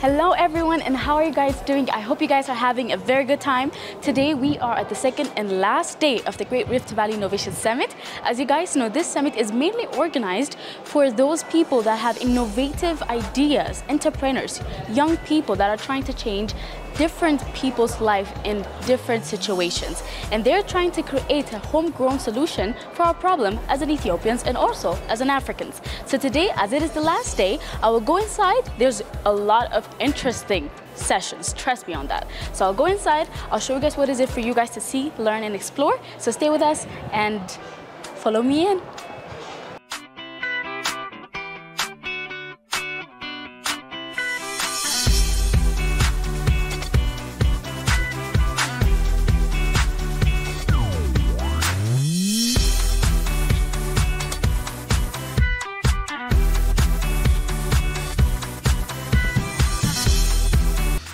Hello everyone, and how are you guys doing? I hope you guys are having a very good time. Today we are at the second and last day of the Great Rift Valley Innovation Summit. As you guys know, this summit is mainly organized for those people that have innovative ideas, entrepreneurs, young people that are trying to change different people's life in different situations. And they're trying to create a homegrown solution for our problem as an Ethiopians and also as an Africans. So today, as it is the last day, I will go inside. There's a lot of interesting sessions, trust me on that. So I'll go inside, I'll show you guys what is it for you guys to see, learn, and explore. So stay with us and follow me in.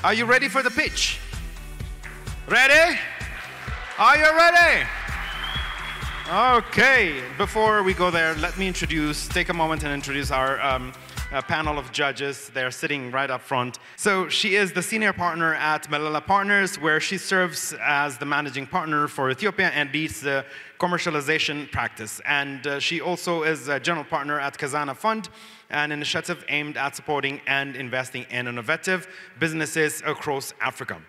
Are you ready for the pitch? Ready? Are you ready? Okay, before we go there, let me take a moment and introduce our panel of judges. They're sitting right up front. So she is the senior partner at Malala Partners, where she serves as the managing partner for Ethiopia and leads the commercialization practice. And she also is a general partner at Kazana Fund, an initiative aimed at supporting and investing in innovative businesses across Africa.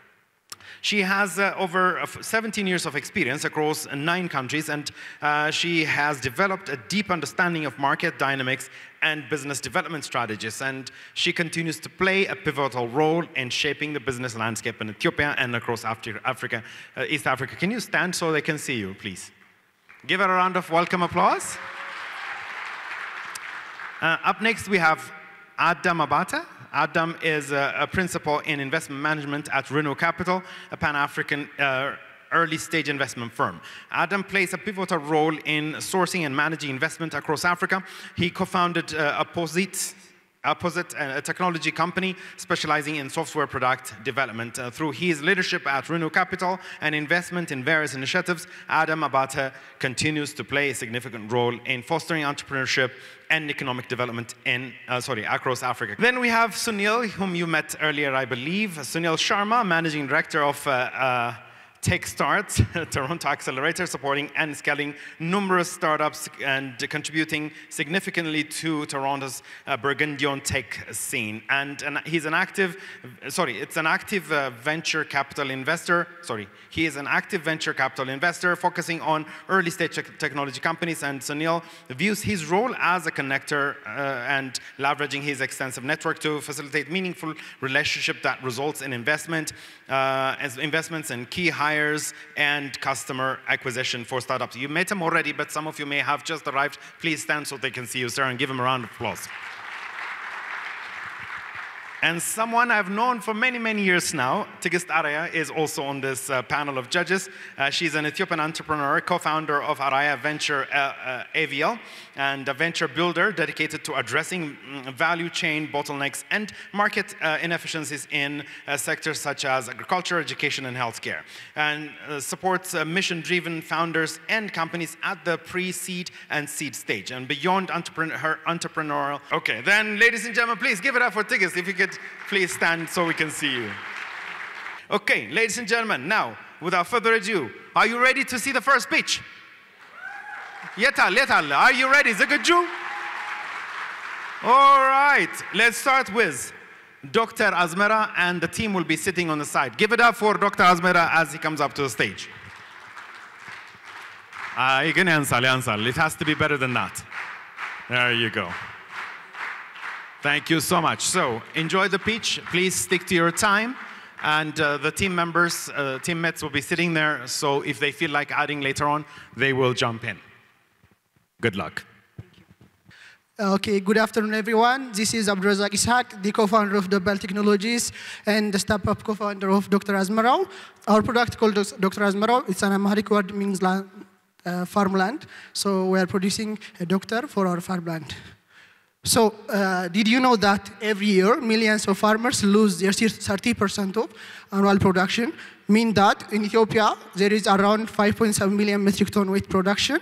She has over 17 years of experience across 9 countries, and she has developed a deep understanding of market dynamics and business development strategies. And she continues to play a pivotal role in shaping the business landscape in Ethiopia and across Africa, East Africa. Can you stand so they can see you, please? Give her a round of welcome applause. Up next, we have Adam Abata. Adam is a principal in investment management at Renew Capital, a Pan-African early-stage investment firm. Adam plays a pivotal role in sourcing and managing investment across Africa. He co-founded Opposite, a technology company specializing in software product development. Through his leadership at Renew Capital and investment in various initiatives, Adam Abata continues to play a significant role in fostering entrepreneurship and economic development across Africa. Then we have Sunil, whom you met earlier, I believe. Sunil Sharma, Managing Director of TechStart, Toronto Accelerator, supporting and scaling numerous startups and contributing significantly to Toronto's Burgundian tech scene. And he's an active, venture capital investor. He is an active venture capital investor focusing on early stage technology companies. And Sunil views his role as a connector and leveraging his extensive network to facilitate meaningful relationship that results in investments in key hires and customer acquisition for startups. You met him already, but some of you may have just arrived. Please stand so they can see you, sir, and give him a round of applause. And someone I've known for many, many years now, Tigist Araya, is also on this panel of judges. She's an Ethiopian entrepreneur, co-founder of Araya Venture AVL, and a venture builder dedicated to addressing value chain bottlenecks and market inefficiencies in sectors such as agriculture, education, and healthcare. And supports mission-driven founders and companies at the pre-seed and seed stage and beyond her entrepreneurial. Okay, then, ladies and gentlemen, please give it up for Tigist. If you could please stand so we can see you. Okay, ladies and gentlemen, now, without further ado, are you ready to see the first pitch? Yetal, are you ready? Zagaju? All right, let's start with Dr. Azmera, and the team will be sitting on the side. Give it up for Dr. Azmera as he comes up to the stage. It has to be better than that. There you go. Thank you so much. So enjoy the pitch. Please stick to your time. And the teammates will be sitting there. So if they feel like adding later on, they will jump in. Good luck. Okay, good afternoon, everyone. This is Abdurazak Ishaq, the co-founder of the Bell Technologies and the startup co-founder of Dr. Azmera. Our product called Dr. Azmera, it's an Amharic word means farmland. So we are producing a doctor for our farmland. So, did you know that every year, millions of farmers lose their 30% of annual production? Mean that in Ethiopia, there is around 5.7 million metric ton wheat production,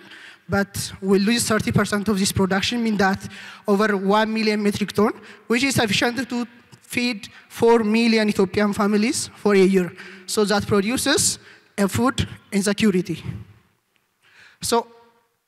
but we lose 30% of this production, mean that over 1 million metric ton, which is sufficient to feed 4 million Ethiopian families for a year. So that produces a food insecurity. So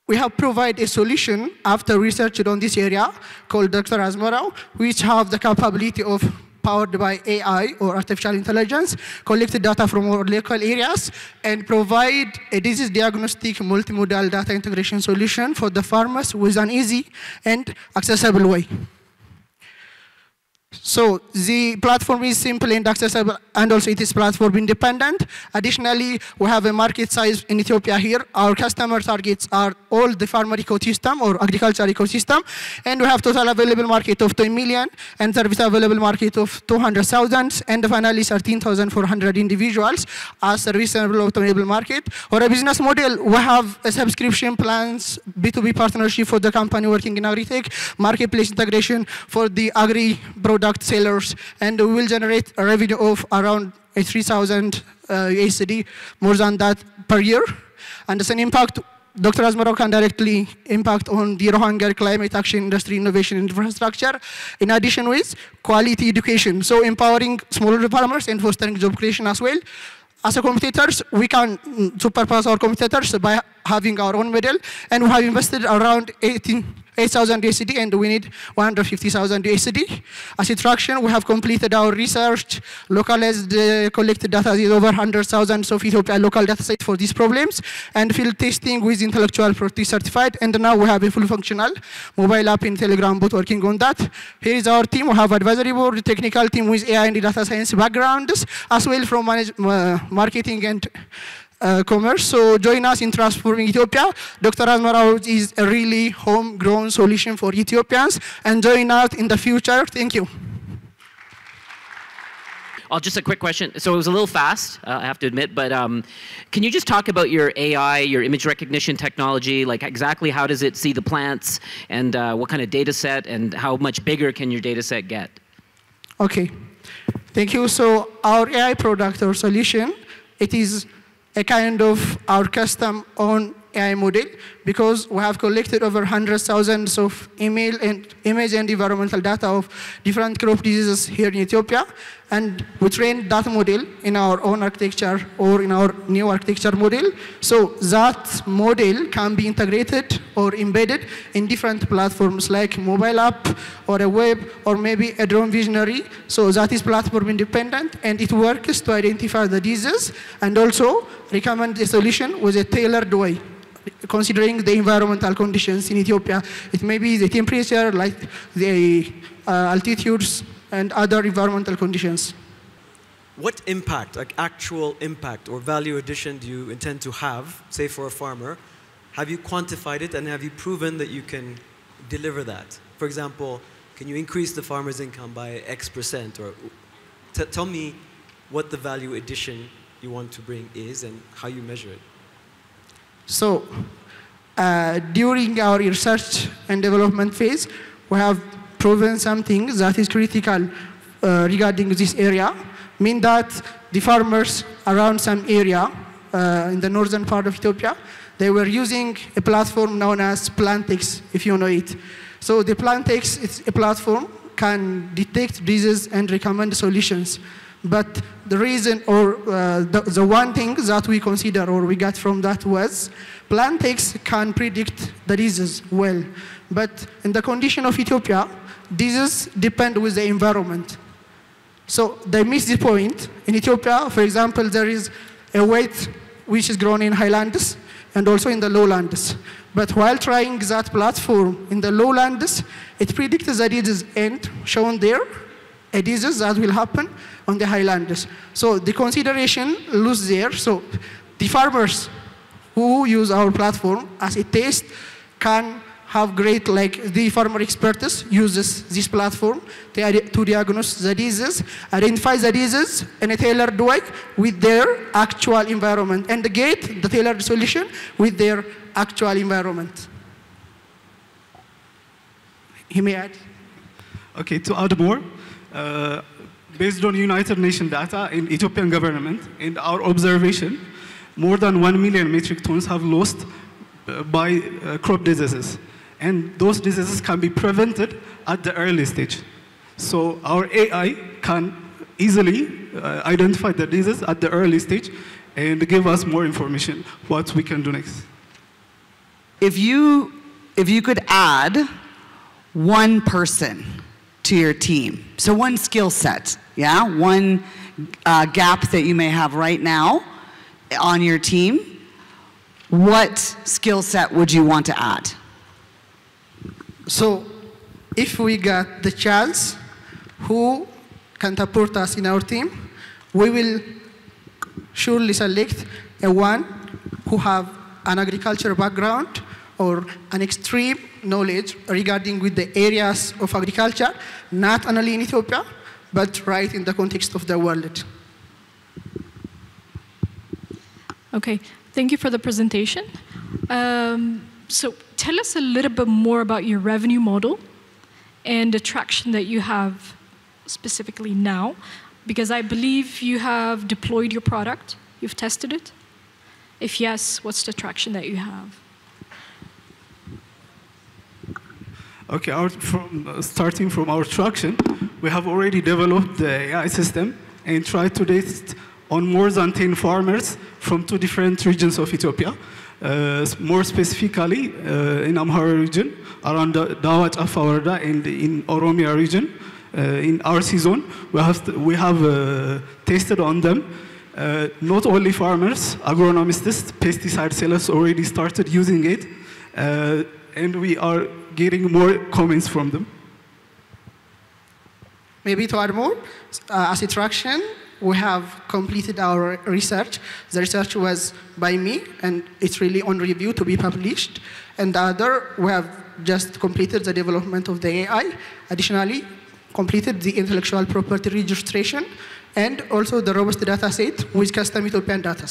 we have provided a solution after research on this area called Dr. Azmarao, which have the capability of powered by AI or artificial intelligence, collected data from our local areas, and provide a disease diagnostic multimodal data integration solution for the farmers with an easy and accessible way. So the platform is simple and accessible, and also it is platform independent. Additionally, we have a market size in Ethiopia here. Our customer targets are all the farmer ecosystem or agriculture ecosystem, and we have total available market of 10 million and service available market of 200,000, and finally 13,400 individuals as a reasonable obtainable market. For a business model, we have a subscription plans, B2B partnership for the company working in agri-tech, marketplace integration for the agri-product sellers, and we will generate a revenue of around 3,000 USD, more than that per year. And as an impact, Dr. Azmarao can directly impact on the Rohingya climate action, industry, innovation, and infrastructure, in addition with quality education, so empowering smaller farmers and fostering job creation as well. As a competitors, we can surpass our competitors by having our own model, and we have invested around 8,000 USD, and we need 150,000 USD. As a traction, we have completed our research, localized collected data is over 100,000 of Ethiopia local data set for these problems, and field testing with intellectual property certified, and now we have a full functional mobile app in Telegram bot working on that. Here is our team. We have advisory board, technical team with AI and data science backgrounds, as well from marketing and commerce. So join us in transforming Ethiopia. Dr. Azmarao is a really homegrown solution for Ethiopians, and join us in the future. Thank you. Just a quick question. So it was a little fast, I have to admit, but can you just talk about your AI, your image recognition technology? Like exactly how does it see the plants, and what kind of data set, and how much bigger can your data set get? Okay, thank you. So our AI product or solution, it is a kind of our custom own AI model, because we have collected over 100,000 of image and environmental data of different crop diseases here in Ethiopia, and we trained that model in our own architecture or in our new architecture model. So that model can be integrated or embedded in different platforms like mobile app or a web or maybe a drone visionary. So that is platform independent, and it works to identify the diseases and also recommend a solution with a tailored way, considering the environmental conditions in Ethiopia. It may be the temperature, like the altitudes, and other environmental conditions. What impact, like actual impact or value addition, do you intend to have, say for a farmer? Have you quantified it, and have you proven that you can deliver that? For example, can you increase the farmer's income by X%? Or tell me what the value addition you want to bring is and how you measure it. So during our research and development phase, we have proven something that is critical regarding this area, mean that the farmers around some area in the northern part of Ethiopia, they were using a platform known as Plantex, if you know it. So the Plantex, it's a platform, can detect diseases and recommend solutions. But the reason, or the one thing that we consider or we got from that was, Plantex can predict the disease well. But in the condition of Ethiopia, diseases depend with the environment. So they miss the point. In Ethiopia, for example, there is a wheat which is grown in highlands and also in the lowlands. But while trying that platform in the lowlands, it predicts the disease and shown there a disease that will happen on the highlands. So the consideration lose there. So the farmers who use our platform as a test can have great, like the farmer expertise uses this platform to diagnose the disease, identify the disease in a tailored way with their actual environment, and get the tailored solution with their actual environment. He may add. Okay, to add more, based on United Nations data in Ethiopian government and our observation, more than 1 million metric tons have lost by crop diseases. And those diseases can be prevented at the early stage. So our AI can easily identify the disease at the early stage and give us more information what we can do next. If you could add one person to your team, so one skill set, yeah, one gap that you may have right now on your team, what skill set would you want to add? So if we got the chance who can support us in our team, we will surely select a one who have an agriculture background or an extreme knowledge regarding with the areas of agriculture, not only in Ethiopia, but right in the context of the world. Okay, thank you for the presentation. So tell us a little bit more about your revenue model and the traction that you have specifically now, because I believe you have deployed your product, you've tested it. If yes, what's the traction that you have? Okay, starting from our traction, we have already developed the AI system and tried to test on more than 10 farmers from 2 different regions of Ethiopia. More specifically, in Amhara region, around Dawat Afawarda, and in Oromia region, in RC zone, we have tested on them. Not only farmers, agronomists, pesticide sellers already started using it, and we are getting more comments from them. Maybe to add more, as a traction, we have completed our research. The research was by me, and it's really on review to be published. And the other, we have just completed the development of the AI. Additionally, completed the intellectual property registration, and also the robust data set with custom Ethiopian data.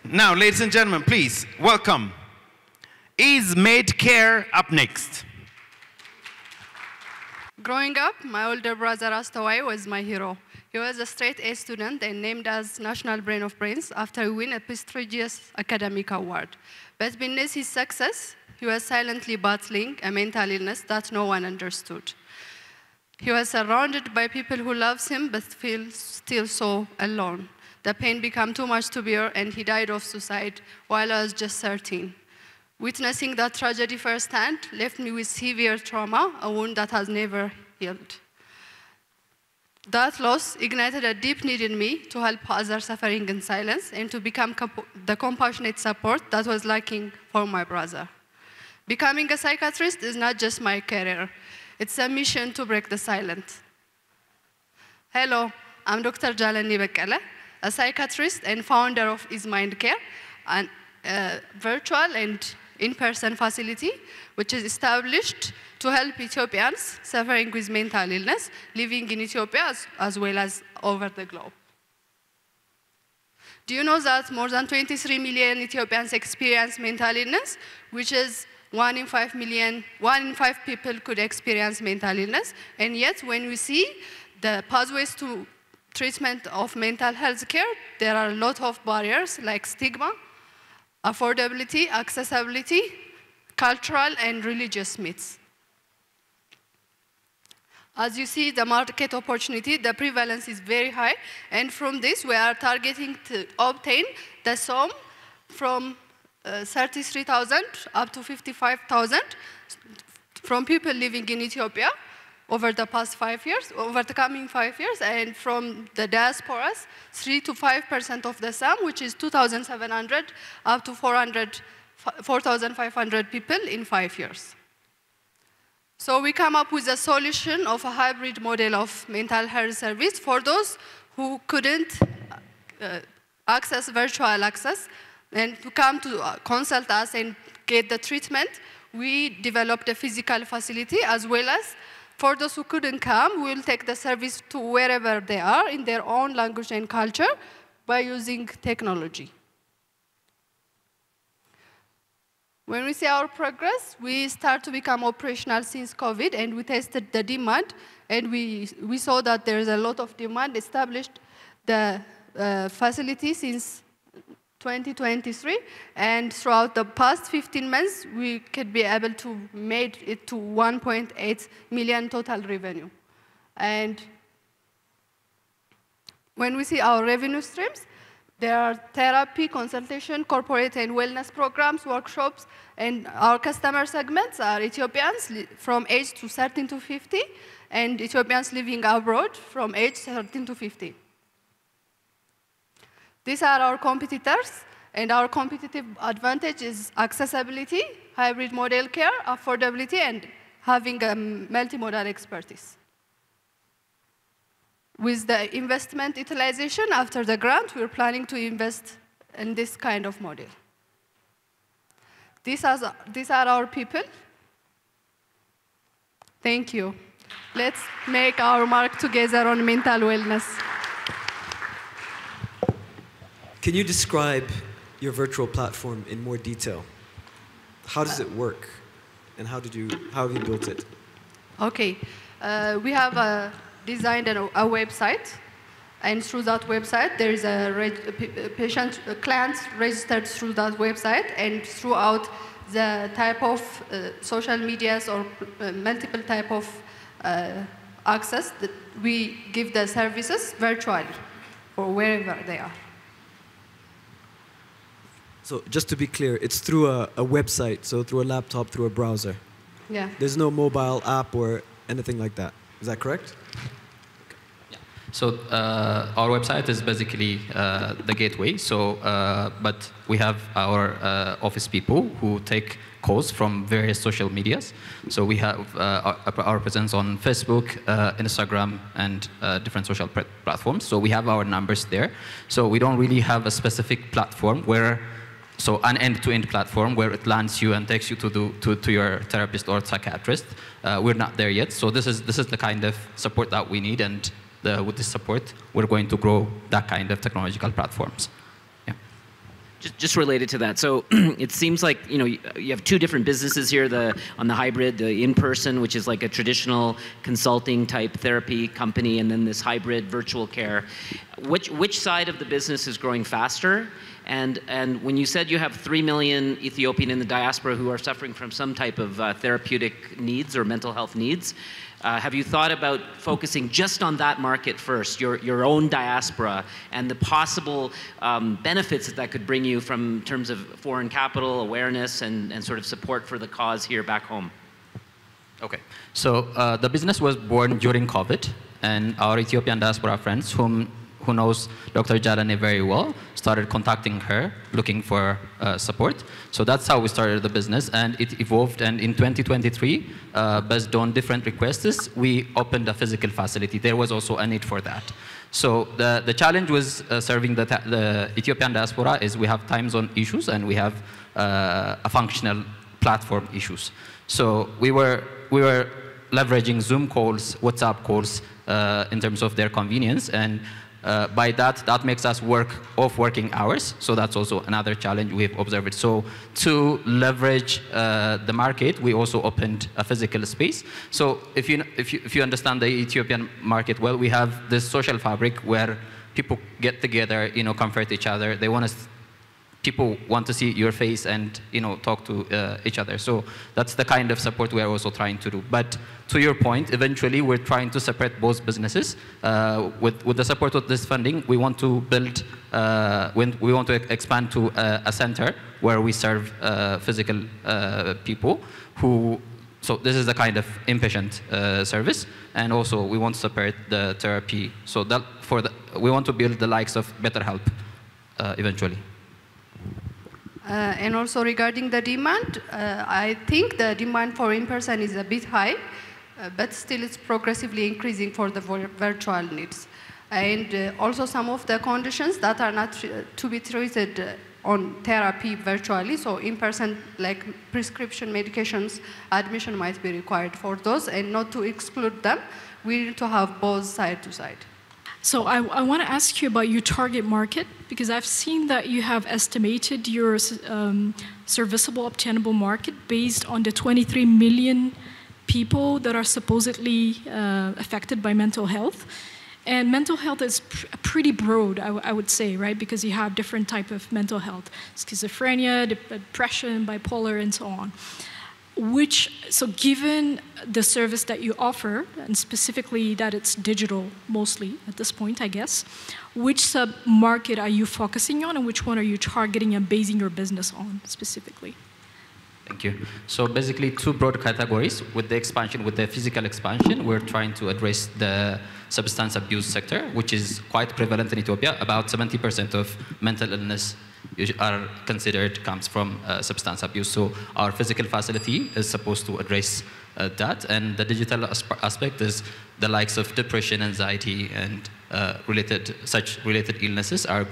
Now, ladies and gentlemen, please welcome. Is Made Care up next? Growing up, my older brother Astawai was my hero. He was a straight A student and named as National Brain of Brains after he won a prestigious academic award. But beneath his success, he was silently battling a mental illness that no one understood. He was surrounded by people who loved him but feels still so alone. The pain became too much to bear, and he died of suicide while I was just 13. Witnessing that tragedy firsthand left me with severe trauma, a wound that has never healed. That loss ignited a deep need in me to help others suffering in silence and to become the compassionate support that was lacking for my brother. Becoming a psychiatrist is not just my career. It's a mission to break the silence. Hello, I'm Dr. Jalani Bekele, a psychiatrist and founder of Is Mind Care, a virtual and in-person facility which is established to help Ethiopians suffering with mental illness living in Ethiopia as well as over the globe. Do you know that more than 23 million Ethiopians experience mental illness, which is 1 in 5 people could experience mental illness, and yet when we see the pathways to treatment of mental health care, there are a lot of barriers like stigma, affordability, accessibility, cultural and religious myths. As you see, the market opportunity, the prevalence is very high, and from this we are targeting to obtain the sum from 33,000 up to 55,000 from people living in Ethiopia over the past 5 years, over the coming 5 years, and from the diasporas, 3 to 5% of the sum, which is 2,700 up to 4,500 people in 5 years. So we come up with a solution of a hybrid model of mental health service for those who couldn't access virtual access and to come to consult us and get the treatment. We developed a physical facility, as well as for those who couldn't come, we'll take the service to wherever they are in their own language and culture by using technology. When we see our progress, we start to become operational since COVID, and we tested the demand, and we saw that there's a lot of demand. Established the facility since 2023, and throughout the past 15 months, we could be able to make it to 1.8 million total revenue. And when we see our revenue streams, there are therapy, consultation, corporate and wellness programs, workshops, and our customer segments are Ethiopians from age to 13 to 50, and Ethiopians living abroad from age 13 to 50. These are our competitors, and our competitive advantage is accessibility, hybrid model care, affordability, and having a multimodal expertise. With the investment utilization after the grant, we're planning to invest in this kind of model. These are our people. Thank you. Let's make our mark together on mental wellness. Can you describe your virtual platform in more detail? How does it work? And how have you built it? Okay. We have designed a website, and through that website, there is a client registered through that website, and throughout the type of social medias or multiple type of access that we give the services virtually or wherever they are. So just to be clear, it's through a website, so through a laptop, through a browser. Yeah. There's no mobile app or anything like that. Is that correct? So our website is basically the gateway. So, but we have our office people who take calls from various social medias. So we have our presence on Facebook, Instagram, and different social platforms. So we have our numbers there. So we don't really have a specific platform where, so an end-to-end platform where it lands you and takes you to your therapist or psychiatrist. We're not there yet. So this is the kind of support that we need, and with this support, we're going to grow that kind of technological platforms. Yeah. Just related to that, so it seems like you have two different businesses here: on the hybrid, the in-person, which is like a traditional consulting type therapy company, and then this hybrid virtual care. Which side of the business is growing faster? And when you said you have 3 million Ethiopian in the diaspora who are suffering from some type of therapeutic needs or mental health needs, have you thought about focusing just on that market first, your own diaspora, and the possible benefits that could bring you from terms of foreign capital, awareness, and sort of support for the cause here back home? Okay. So the business was born during COVID, and our Ethiopian diaspora friends, who knows Dr. Jalane very well, started contacting her, looking for support. So that's how we started the business, and it evolved. And in 2023, based on different requests, we opened a physical facility. There was also a need for that. So the challenge was serving the Ethiopian diaspora is we have time zone issues, and we have a functional platform issues. So we were leveraging Zoom calls, WhatsApp calls in terms of their convenience, and by that makes us work off working hours. So that's also another challenge we've observed. So to leverage the market, we also opened a physical space. So if you understand the Ethiopian market well, we have this social fabric where people get together, comfort each other. People want to see your face and talk to each other. So that's the kind of support we are also trying to do. But to your point, eventually we're trying to separate both businesses. With the support of this funding, we want to build, we want to expand to a center where we serve physical people who. So this is the kind of inpatient service, and also we want to separate the therapy. So that we want to build the likes of BetterHelp eventually. And also regarding the demand, I think the demand for in-person is a bit high, but still it's progressively increasing for the virtual needs. And also some of the conditions that are not to be treated on therapy virtually, so in-person, like prescription medications, admission might be required for those, and not to exclude them, we need to have both side to side. So I want to ask you about your target market, because I've seen that you have estimated your serviceable, obtainable market based on the 23 million people that are supposedly affected by mental health. And mental health is pretty broad, I would say, right? Because you have different type of mental health, schizophrenia, depression, bipolar, and so on. So given the service that you offer, and specifically that it's digital mostly at this point, I guess, which sub-market are you focusing on and which one are you targeting and basing your business on specifically? Thank you. So basically 2 broad categories. With the expansion, with the physical expansion, we're trying to address the substance abuse sector, which is quite prevalent in Ethiopia. About 70% of mental illness are considered comes from substance abuse. So our physical facility is supposed to address that, and the digital aspect is the likes of depression, anxiety, and such related illnesses are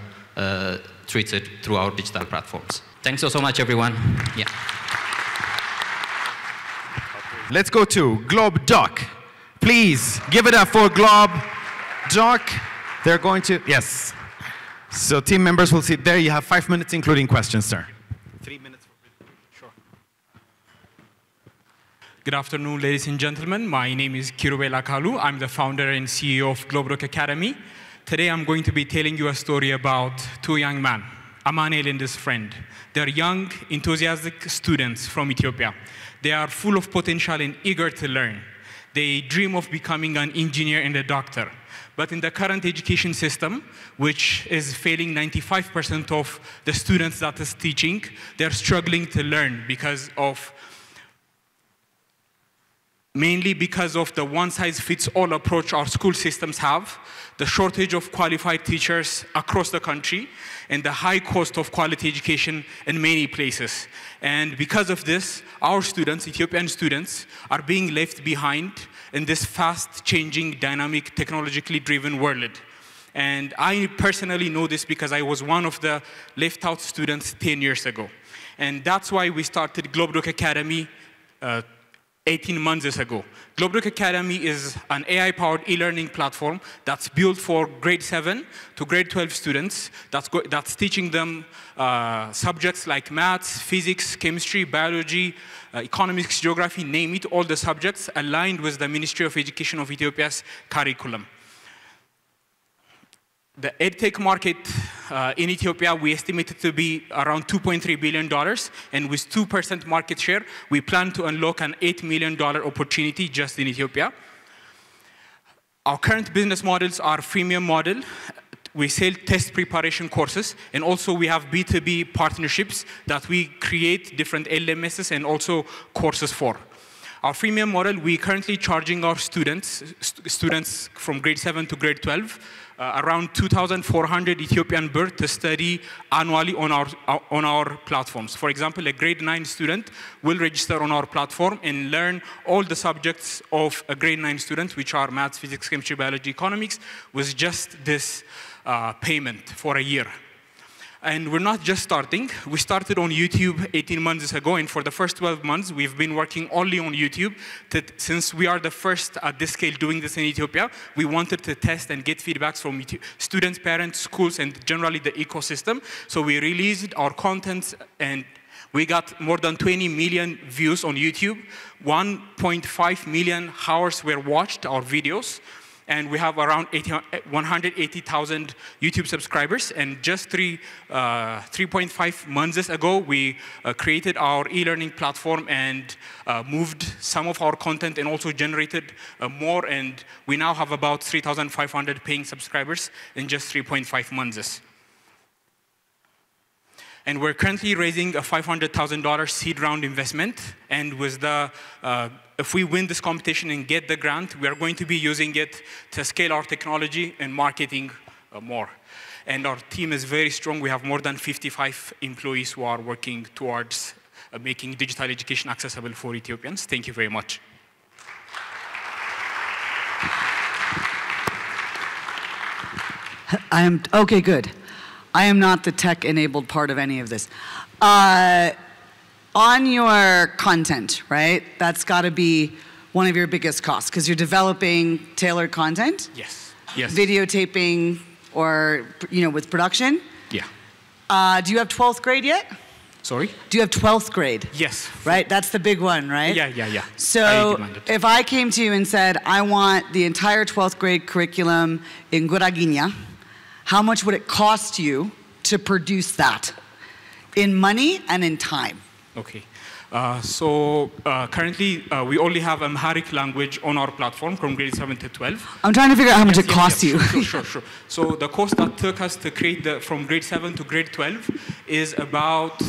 treated through our digital platforms. Thanks so much, everyone. Yeah. Let's go to Globe Doc. Please give it up for Globe Doc. They're going to, yes. So team members will sit there. You have 5 minutes, including questions, sir. 3 minutes. Sure. Good afternoon, ladies and gentlemen. My name is Kirubel Akalu. I'm the founder and CEO of Globe Doc Academy. Today, I'm going to be telling you a story about 2 young men, Amanel and his friend. They're young, enthusiastic students from Ethiopia. They are full of potential and eager to learn. They dream of becoming an engineer and a doctor. But in the current education system, which is failing 95% of the students that is teaching, they're struggling to learn mainly because of the one-size-fits-all approach our school systems have, the shortage of qualified teachers across the country, and the high cost of quality education in many places. And because of this, our students, Ethiopian students, are being left behind in this fast-changing, dynamic, technologically driven world. And I personally know this because I was one of the left-out students 10 years ago. And that's why we started Globe Doc Academy 18 months ago. Globe Doc Academy is an AI-powered e-learning platform that's built for grade 7 to grade 12 students that's teaching them subjects like maths, physics, chemistry, biology, economics, geography, name it, all the subjects aligned with the Ministry of Education of Ethiopia's curriculum. The edtech market in Ethiopia, we estimate it to be around $2.3 billion, and with 2% market share, we plan to unlock an $8 million opportunity just in Ethiopia. Our current business models are freemium model. We sell test preparation courses, and also we have B2B partnerships that we create different LMSs and also courses for. Our freemium model, we currently charging our students from grade 7 to grade 12, around 2,400 Ethiopian birr to study annually on our platforms. For example, a grade 9 student will register on our platform and learn all the subjects of a grade 9 student, which are maths, physics, chemistry, biology, economics, with just this payment for a year. And we're not just starting. We started on YouTube 18 months ago, and for the first 12 months, we've been working only on YouTube. Since we are the first at this scale doing this in Ethiopia, we wanted to test and get feedbacks from students, parents, schools, and generally the ecosystem. So we released our content, and we got more than 20 million views on YouTube. 1.5 million hours were watched, our videos. And we have around 180,000 YouTube subscribers. And just 3.5 months ago, we created our e-learning platform and moved some of our content and also generated more. And we now have about 3,500 paying subscribers in just 3.5 months. And we're currently raising a $500,000 seed round investment. And with the if we win this competition and get the grant, we are going to be using it to scale our technology and marketing more. And our team is very strong. We have more than 55 employees who are working towards making digital education accessible for Ethiopians. Thank you very much. Okay, good. I am not the tech-enabled part of any of this. On your content, right? That's got to be one of your biggest costs because you're developing tailored content. Yes. Yes. Videotaping, or with production. Yeah. Do you have 12th grade yet? Sorry? Do you have 12th grade? Yes. Right. That's the big one, right? Yeah. So if I came to you and said I want the entire 12th grade curriculum in Guraginya, how much would it cost you to produce that in money and in time? Okay. Currently, we only have Amharic language on our platform from grade 7 to 12. I'm trying to figure out how much it costs you. Sure. So the cost that took us to create from grade 7 to grade 12 is about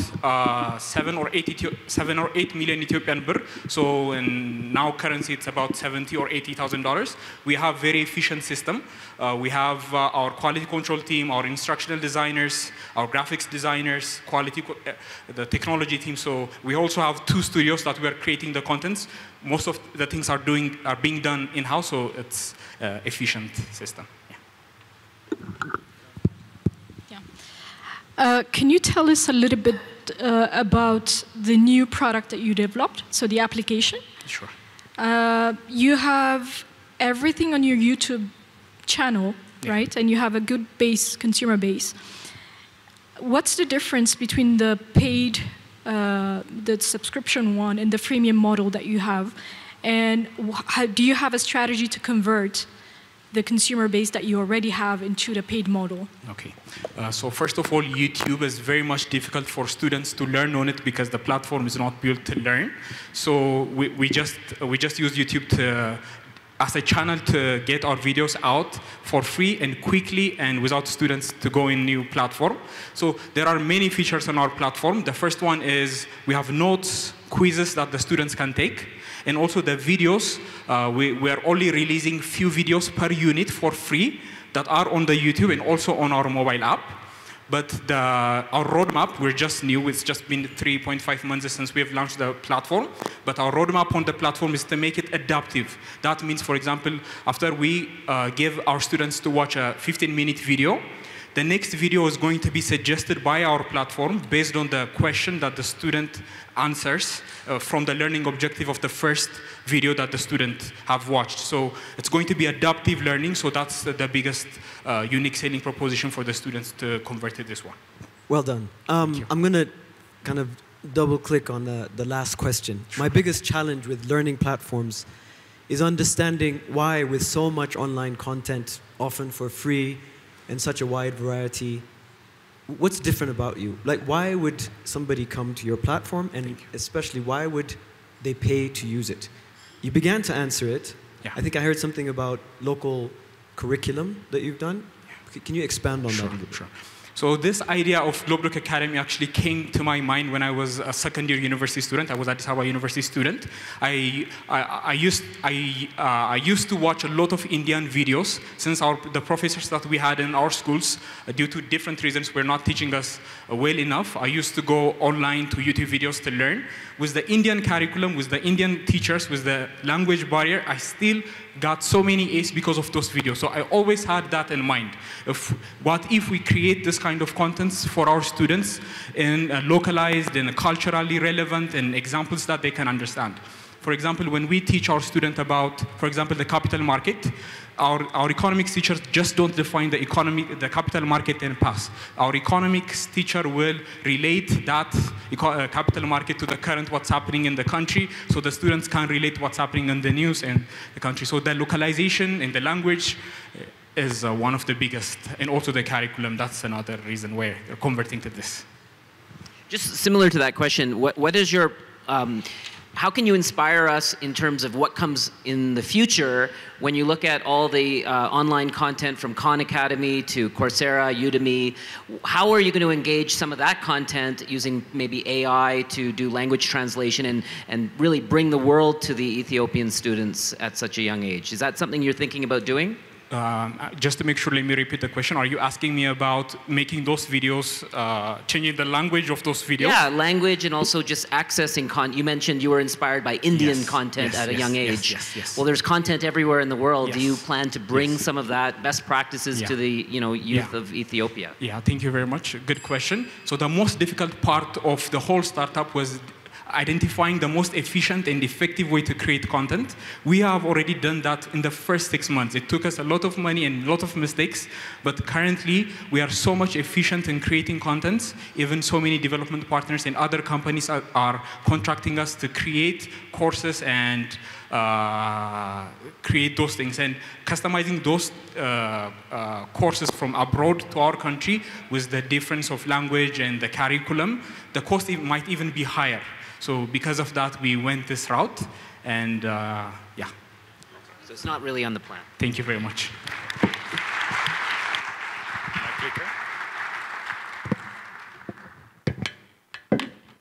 7 or 8 million Ethiopian birr. So in now currency, it's about 70 or $80,000. We have very efficient system. We have our quality control team, our instructional designers, our graphics designers, the technology team. So we also have 2 studios that we are creating the contents. Most of the things are being done in-house, so it's efficient system. Can you tell us a little bit about the new product that you developed, so the application? Sure. You have everything on your YouTube channel, right? And you have a good base, consumer base. What's the difference between the paid, the subscription one, and the freemium model that you have? And do you have a strategy to convert the consumer base that you already have into the paid model? Okay. So first of all, YouTube is very much difficult for students to learn on it because the platform is not built to learn. So we just use YouTube as a channel to get our videos out for free and quickly and without students to go in new platform. So there are many features on our platform. The first one is we have notes, quizzes that the students can take. And also the videos, we are only releasing few videos per unit for free that are on the YouTube and also on our mobile app. But our roadmap, we're just new. It's just been 3.5 months since we have launched the platform. But our roadmap on the platform is to make it adaptive. That means, for example, after we give our students to watch a 15-minute video, the next video is going to be suggested by our platform based on the question that the student answers from the learning objective of the first video that the student have watched. So it's going to be adaptive learning, so that's the biggest unique selling proposition for the students to convert to this one. Well done. I'm going to kind of double click on the last question. My biggest challenge with learning platforms is understanding why, with so much online content, often for free, and such a wide variety, what's different about you? Like, why would somebody come to your platform, and especially why would they pay to use it? You began to answer it. Yeah. I think I heard something about local curriculum that you've done. Yeah. Can you expand on that a little bit? Sure. So this idea of Global Academy actually came to my mind when I was a second-year university student. I was at Addis Ababa University student. I used to watch a lot of Indian videos since the professors that we had in our schools, due to different reasons, were not teaching us well enough. I used to go online to YouTube videos to learn. With the Indian curriculum, with the Indian teachers, with the language barrier, I still got so many A's because of those videos. So I always had that in mind. What if we create this kind of contents for our students in localized and culturally relevant and examples that they can understand? For example, when we teach our students about, for example, the capital market, our economics teachers just don't define the capital market and pass. Our economics teacher will relate that capital market to the current what's happening in the country, so the students can relate what's happening in the news and the country. So the localization in the language is one of the biggest, and also the curriculum. That's another reason why they're converting to this. Just similar to that question, what is your how can you inspire us in terms of what comes in the future when you look at all the online content from Khan Academy to Coursera, Udemy? How are you going to engage some of that content using maybe AI to do language translation and really bring the world to the Ethiopian students at such a young age? Is that something you're thinking about doing? Just to make sure, let me repeat the question. Are you asking me about making those videos, changing the language of those videos? Yeah, language and also just accessing content. You mentioned you were inspired by Indian content at a young age. Yes. Well, there's content everywhere in the world. Do you plan to bring some of that best practices to the youth of Ethiopia? Yeah, thank you very much. Good question. So the most difficult part of the whole startup was identifying the most efficient and effective way to create content. We have already done that in the first 6 months. It took us a lot of money and a lot of mistakes, but currently we are so much efficient in creating content. Even so many development partners and other companies are contracting us to create courses and create those things, and customizing those courses from abroad to our country with the difference of language and the curriculum. The cost might even be higher. So because of that, we went this route, and yeah. So it's not really on the plan. Thank you very much.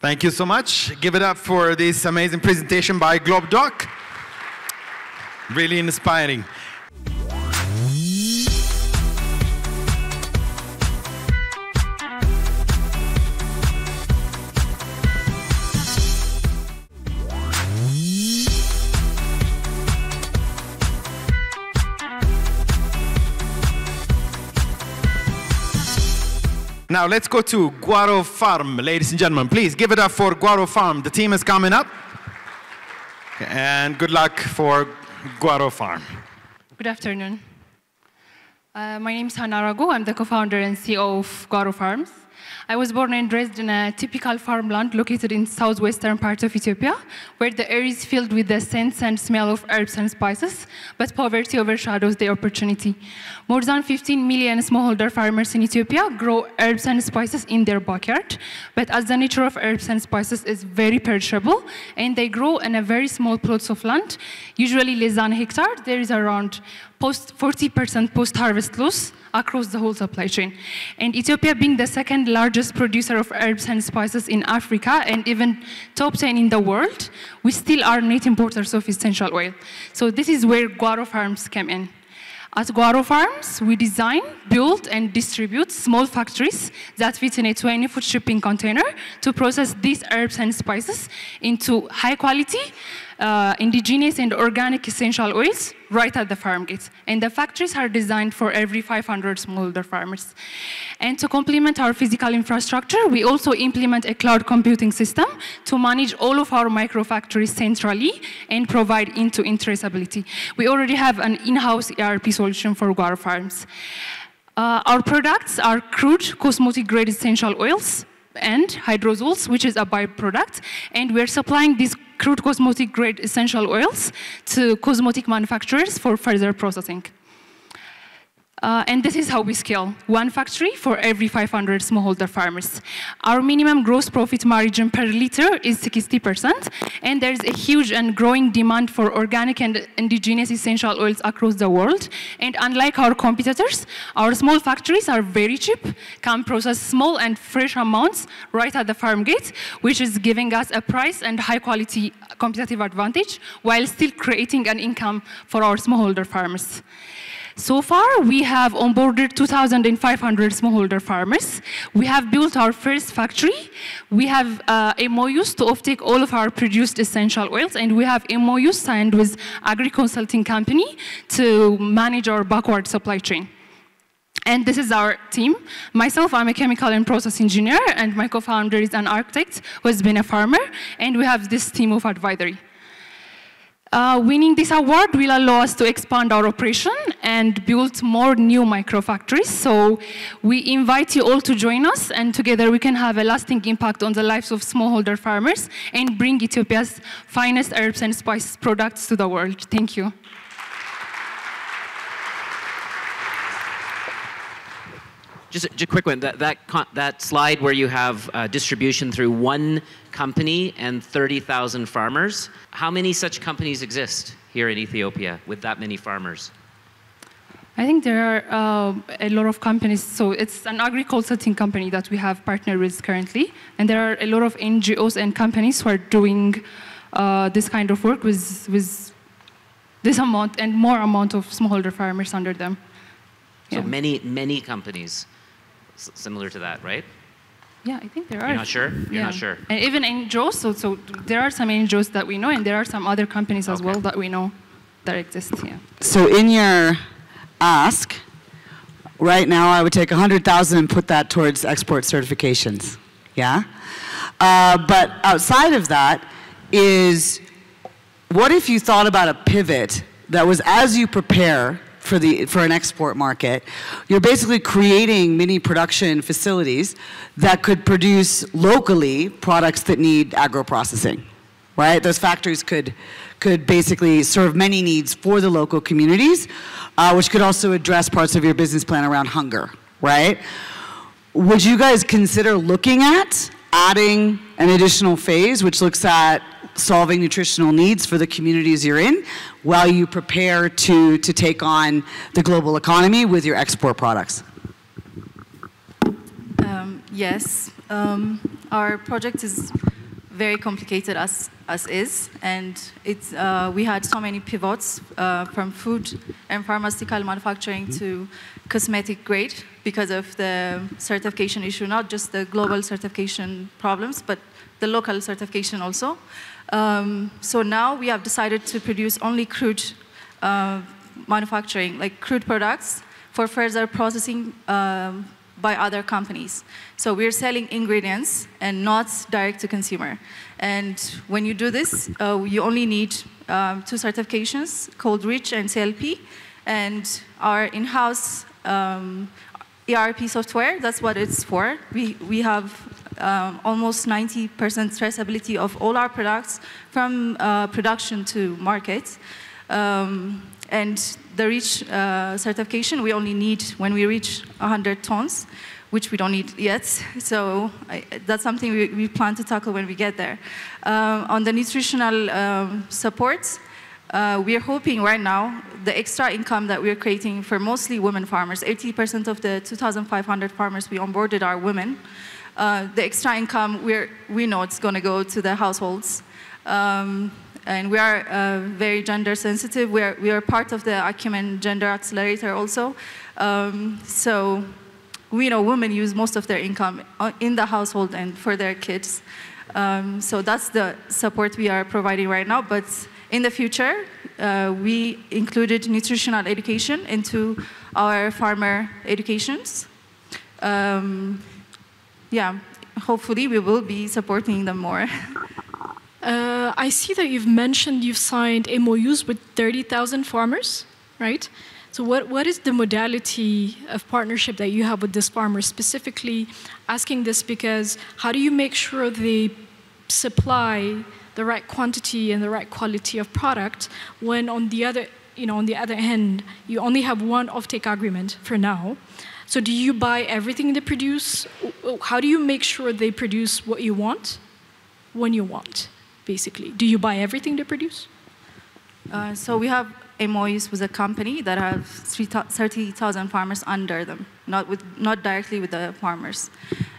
Thank you so much. Give it up for this amazing presentation by GlobeDoc. Really inspiring. Now let's go to Guaro Farm, ladies and gentlemen. Please give it up for Guaro Farm. The team is coming up. And good luck for Guaro Farm. Good afternoon. My name is Hannah Ragu. I'm the co-founder and CEO of Guaro Farms. I was born and raised in a typical farmland located in southwestern part of Ethiopia, where the air is filled with the scents and smell of herbs and spices, but poverty overshadows the opportunity. More than 15 million smallholder farmers in Ethiopia grow herbs and spices in their backyard, but as the nature of herbs and spices is very perishable, and they grow in a very small plots of land, usually less than a hectare, there is around 40% post-harvest loss across the whole supply chain. And Ethiopia, being the second largest producer of herbs and spices in Africa and even top 10 in the world, we still are net importers of essential oil. So this is where Guaro Farms came in. At Guaro Farms, we design, build, and distribute small factories that fit in a 20-foot shipping container to process these herbs and spices into high-quality, indigenous and organic essential oils right at the farm gate. And the factories are designed for every 500 smallholder farmers. And to complement our physical infrastructure, we also implement a cloud computing system to manage all of our microfactories centrally and provide end-to-end traceability. We already have an in-house ERP solution for Guaro Farms. Our products are crude, cosmetic-grade essential oils and hydrosols, which is a byproduct, and we're supplying these crude cosmetic-grade essential oils to cosmetic manufacturers for further processing. And this is how we scale. One factory for every 500 smallholder farmers. Our minimum gross profit margin per liter is 60%, and there's a huge and growing demand for organic and indigenous essential oils across the world. And unlike our competitors, our small factories are very cheap, can process small and fresh amounts right at the farm gate, which is giving us a price and high quality competitive advantage while still creating an income for our smallholder farmers. So far, we have onboarded 2,500 smallholder farmers. We have built our first factory. We have MOUs to offtake all of our produced essential oils, and we have MOUs signed with agri-consulting company to manage our backward supply chain. And this is our team. Myself, I'm a chemical and process engineer, and my co-founder is an architect who has been a farmer, and we have this team of advisory. Winning this award will allow us to expand our operation and build more new microfactories. So we invite you all to join us, and together we can have a lasting impact on the lives of smallholder farmers and bring Ethiopia's finest herbs and spice products to the world. Thank you. Just a quick one, that slide where you have distribution through one company and 30,000 farmers, how many such companies exist here in Ethiopia with that many farmers? I think there are a lot of companies. So it's an agri-consulting company that we have partnered with currently. And there are a lot of NGOs and companies who are doing this kind of work with this amount and more amount of smallholder farmers under them. So many companies similar to that, right? Yeah, I think there are. You're not sure? You're not sure? And even NGOs, so there are some NGOs that we know, and there are some other companies as well that we know that exist here. So in your ask, right now I would take 100,000 and put that towards export certifications, yeah? But outside of that is, what if you thought about a pivot that was as you prepare for an export market, you're basically creating mini production facilities that could produce locally products that need agro-processing, right? Those factories could basically serve many needs for the local communities, which could also address parts of your business plan around hunger, right? Would you guys consider looking at adding an additional phase which looks at solving nutritional needs for the communities you're in while you prepare to take on the global economy with your export products. Yes, our project is very complicated as is, and it's, we had so many pivots from food and pharmaceutical manufacturing to cosmetic grade because of the certification issue, not just the global certification problems, but the local certification also. So now we have decided to produce only crude manufacturing, like crude products, for further processing by other companies. So we're selling ingredients and not direct to consumer. And when you do this, you only need 2 certifications called REACH and CLP, and our in-house ERP software, that's what it's for. We have almost 90% traceability of all our products from production to market. And the REACH certification we only need when we reach 100 tons, which we don't need yet. So that's something we plan to tackle when we get there. On the nutritional support, we are hoping right now the extra income that we're creating for mostly women farmers, 80% of the 2,500 farmers we onboarded are women. The extra income, we know it's going to go to the households. And we are very gender sensitive. We are part of the Acumen Gender Accelerator also. So we know women use most of their income in the household and for their kids. So that's the support we are providing right now. But in the future, we included nutritional education into our farmer educations. Yeah, hopefully we will be supporting them more. I see that you've mentioned you've signed MOUs with 30,000 farmers, right? So what is the modality of partnership that you have with these farmers? Specifically asking this because how do you make sure they supply the right quantity and the right quality of product when on the other, on the other hand, you only have one offtake agreement for now? So do you buy everything they produce? How do you make sure they produce what you want when you want? Basically, do you buy everything they produce? So we have MOUs with a company that have 30,000 farmers under them, not directly with the farmers.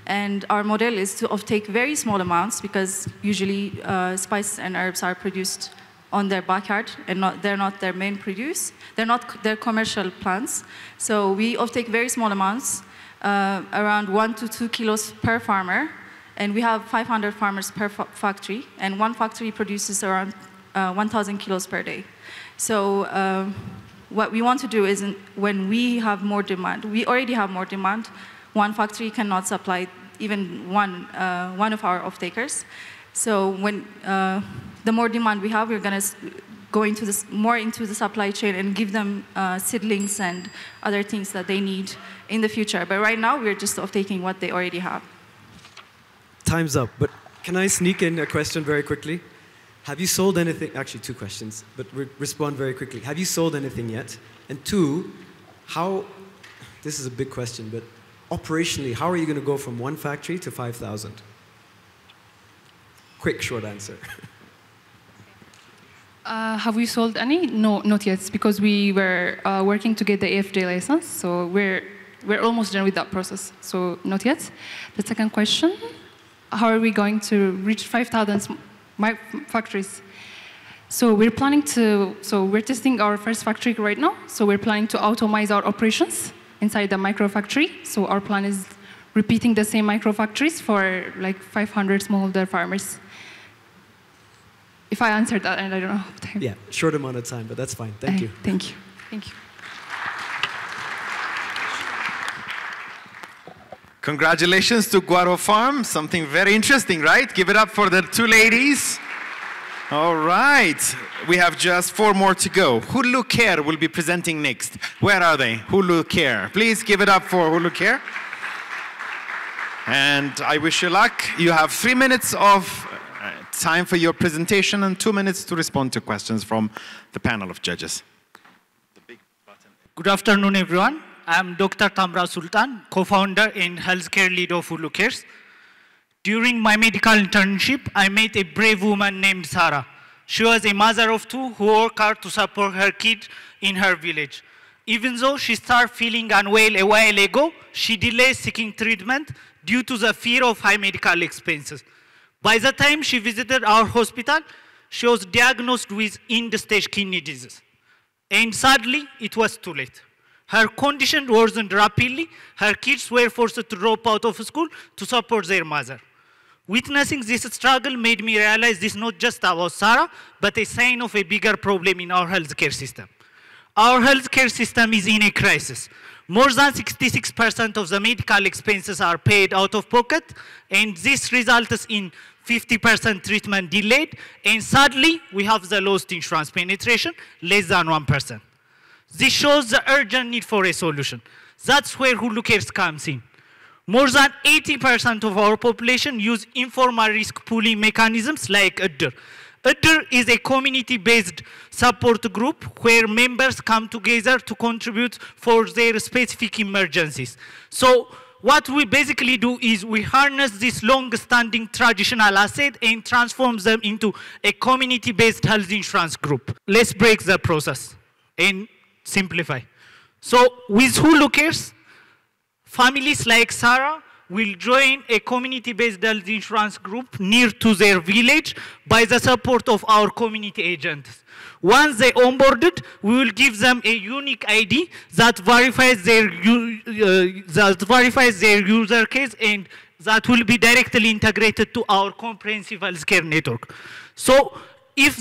And our model is to offtake very small amounts because usually spices and herbs are produced on their backyard and they're not their main produce. They're not their commercial plants. So we offtake very small amounts, around 1 to 2 kilos per farmer. And we have 500 farmers per factory, and one factory produces around 1,000 kilos per day. So what we want to do is when we have more demand, we already have more demand, one factory cannot supply even one of our off-takers. So when the more demand we have, we're going to go into more into the supply chain and give them seedlings and other things that they need in the future. But right now, we're just off-taking what they already have. Time's up, but can I sneak in a question very quickly? Have you sold anything? Actually, 2 questions, but respond very quickly. Have you sold anything yet? And 2, this is a big question, but operationally, how are you going to go from 1 factory to 5,000? Quick, short answer. Have we sold any? No, not yet, because we were working to get the AFJ license, so we're almost done with that process, so not yet. The second question, how are we going to reach 5,000 factories? So we're planning to, we're testing our first factory right now, so we're planning to automate our operations inside the micro factory. So our plan is repeating the same micro factories for like 500 smallholder farmers. If I answered that, and I don't know. Yeah, short amount of time, but that's fine. Thank you. Thank you. Thank you. Congratulations to Guaro Farm. Something very interesting, right? Give it up for the 2 ladies. All right. We have just 4 more to go. Hulu Care will be presenting next. Where are they? Hulu Care. Please give it up for Hulu Care. And I wish you luck. You have 3 minutes of time for your presentation and 2 minutes to respond to questions from the panel of judges. The big button. Good afternoon, everyone. I'm Dr. Tamra Sultan, co-founder and healthcare lead of Hulu Cares. During my medical internship, I met a brave woman named Sarah. She was a mother of two who worked hard to support her kid in her village. Even though she started feeling unwell a while ago, she delayed seeking treatment due to the fear of high medical expenses. By the time she visited our hospital, she was diagnosed with end-stage kidney disease. And sadly, it was too late. Her condition worsened rapidly. Her kids were forced to drop out of school to support their mother. Witnessing this struggle made me realize this is not just about Sarah, but a sign of a bigger problem in our healthcare system. Our healthcare system is in a crisis. More than 66% of the medical expenses are paid out of pocket, and this results in 50% treatment delayed, and sadly, we have the lowest insurance penetration, less than 1%. This shows the urgent need for a solution. That's where Hulucares comes in. More than 80% of our population use informal risk pooling mechanisms like adash. adash is a community-based support group where members come together to contribute for their specific emergencies. So what we basically do is we harness this long-standing traditional asset and transform them into a community-based health insurance group. Let's break the process and simplify. So with Hulucares, families like Sarah will join a community-based health insurance group near to their village by the support of our community agents. Once they onboarded, we will give them a unique ID that verifies their user case, and that will be directly integrated to our comprehensive healthcare network. So if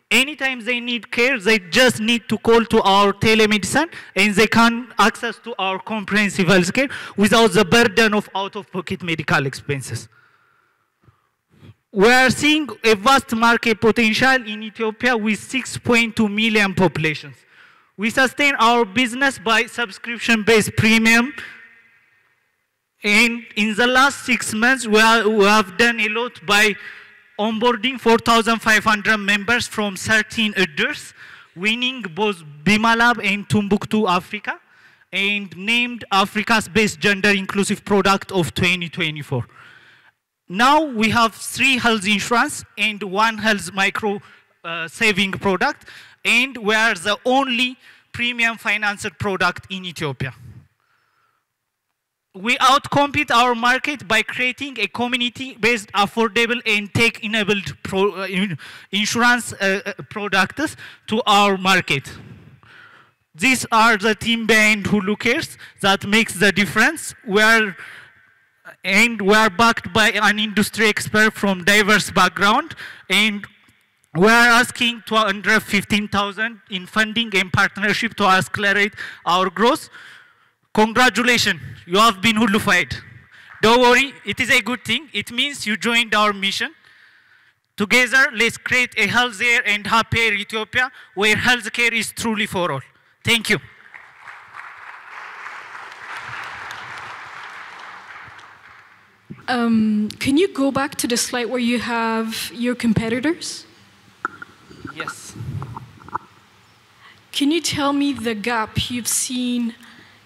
anytime they need care, they just need to call to our telemedicine and they can access to our comprehensive health care without the burden of out-of-pocket medical expenses. We are seeing a vast market potential in Ethiopia with 6.2 million populations. We sustain our business by subscription-based premium, and in the last 6 months, we have done a lot by onboarding 4,500 members from 13 adashs, winning both Bimalab and Timbuktu Africa, and named Africa's Best Gender Inclusive Product of 2024. Now we have 3 health insurance and 1 health micro saving product, and we are the only premium financed product in Ethiopia. We outcompete our market by creating a community-based, affordable, and tech-enabled insurance products to our market. These are the team behind Hulucares that makes the difference. We are backed by an industry expert from diverse background, and we are asking 215,000 in funding and partnership to accelerate our growth. Congratulations, you have been Hulufied. Don't worry, it is a good thing. It means you joined our mission. Together, let's create a healthier and happier Ethiopia where healthcare is truly for all. Thank you. Can you go back to the slide where you have your competitors? Yes. Can you tell me the gap you've seen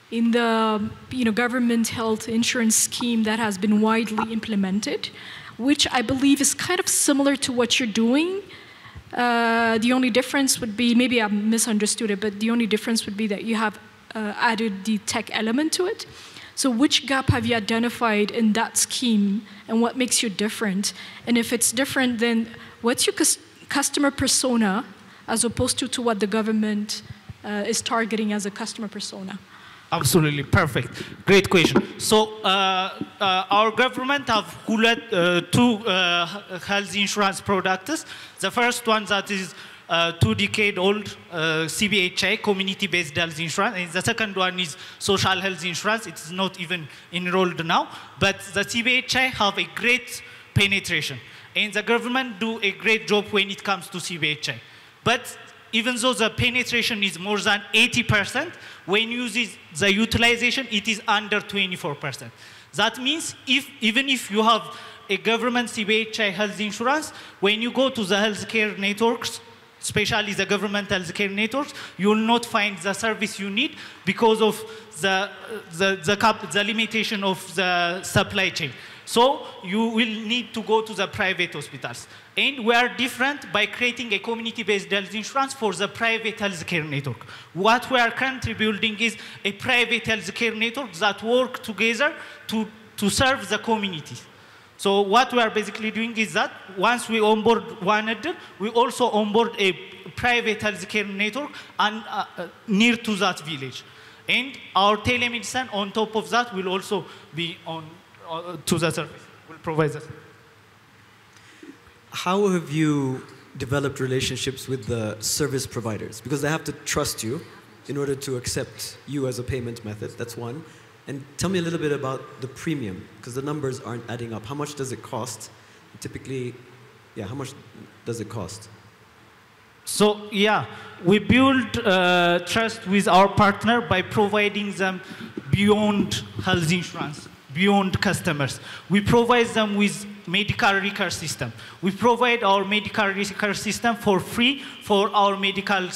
in the government health insurance scheme that has been widely implemented, which I believe is kind of similar to what you're doing? The only difference would be, maybe I misunderstood it, but the only difference would be that you have added the tech element to it. So which gap have you identified in that scheme, and what makes you different? And if it's different, then what's your customer persona as opposed to what the government is targeting as a customer persona? Absolutely, perfect. Great question. So our government have 2 health insurance products. The first one that is 2-decade-old CBHI, community-based health insurance, and the second one is social health insurance. It's not even enrolled now, but the CBHI have a great penetration, and the government do a great job when it comes to CBHI. But even though the penetration is more than 80%, when you use the utilization, it is under 24%. That means even if you have a government CBHI health insurance, when you go to the healthcare networks, especially the government healthcare networks, you will not find the service you need because of the limitation of the supply chain. So you will need to go to the private hospitals. And we are different by creating a community-based health insurance for the private healthcare network. What we are currently building is a private healthcare network that work together to serve the community. So what we are basically doing is that once we onboard one header, we also onboard a private healthcare network and, near to that village. And our telemedicine on top of that will also be on to the service, will provide that. How have you developed relationships with the service providers? Because they have to trust you in order to accept you as a payment method. That's one. And tell me a little bit about the premium, because the numbers aren't adding up. How much does it cost? Typically, yeah, how much does it cost? So, yeah, we build trust with our partner by providing them beyond health insurance, beyond customers. We provide them with medical record system. We provide our medical record system for free for our medical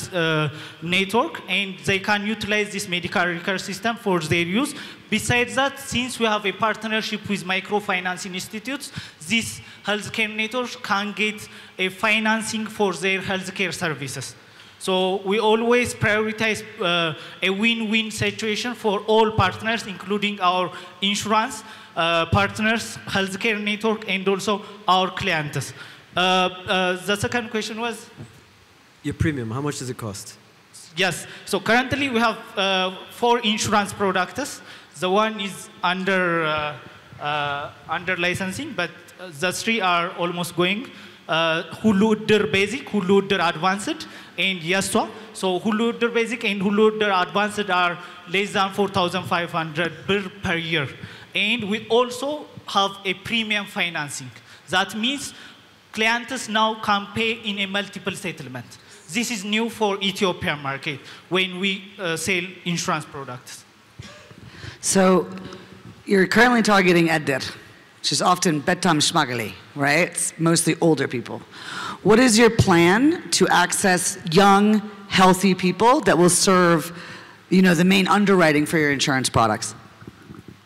network, and they can utilize this medical record system for their use. Besides that, since we have a partnership with microfinancing institutes, these healthcare networks can get a financing for their healthcare services. So we always prioritize a win-win situation for all partners, including our insurance partners, healthcare network, and also our clients. The second question was? Your premium, how much does it cost? Yes, so currently we have 4 insurance products. The one is under licensing, but the 3 are almost going. Huluder Basic, Huluder Advanced, and Yaswa. So Huluder Basic and Huluder Advanced are less than 4,500 per year. And we also have a premium financing. That means clients now can pay in a multiple settlement. This is new for Ethiopian market when we sell insurance products. So you're currently targeting Edder, which is often Betam Shmagali, right? It's mostly older people. What is your plan to access young, healthy people that will serve, the main underwriting for your insurance products?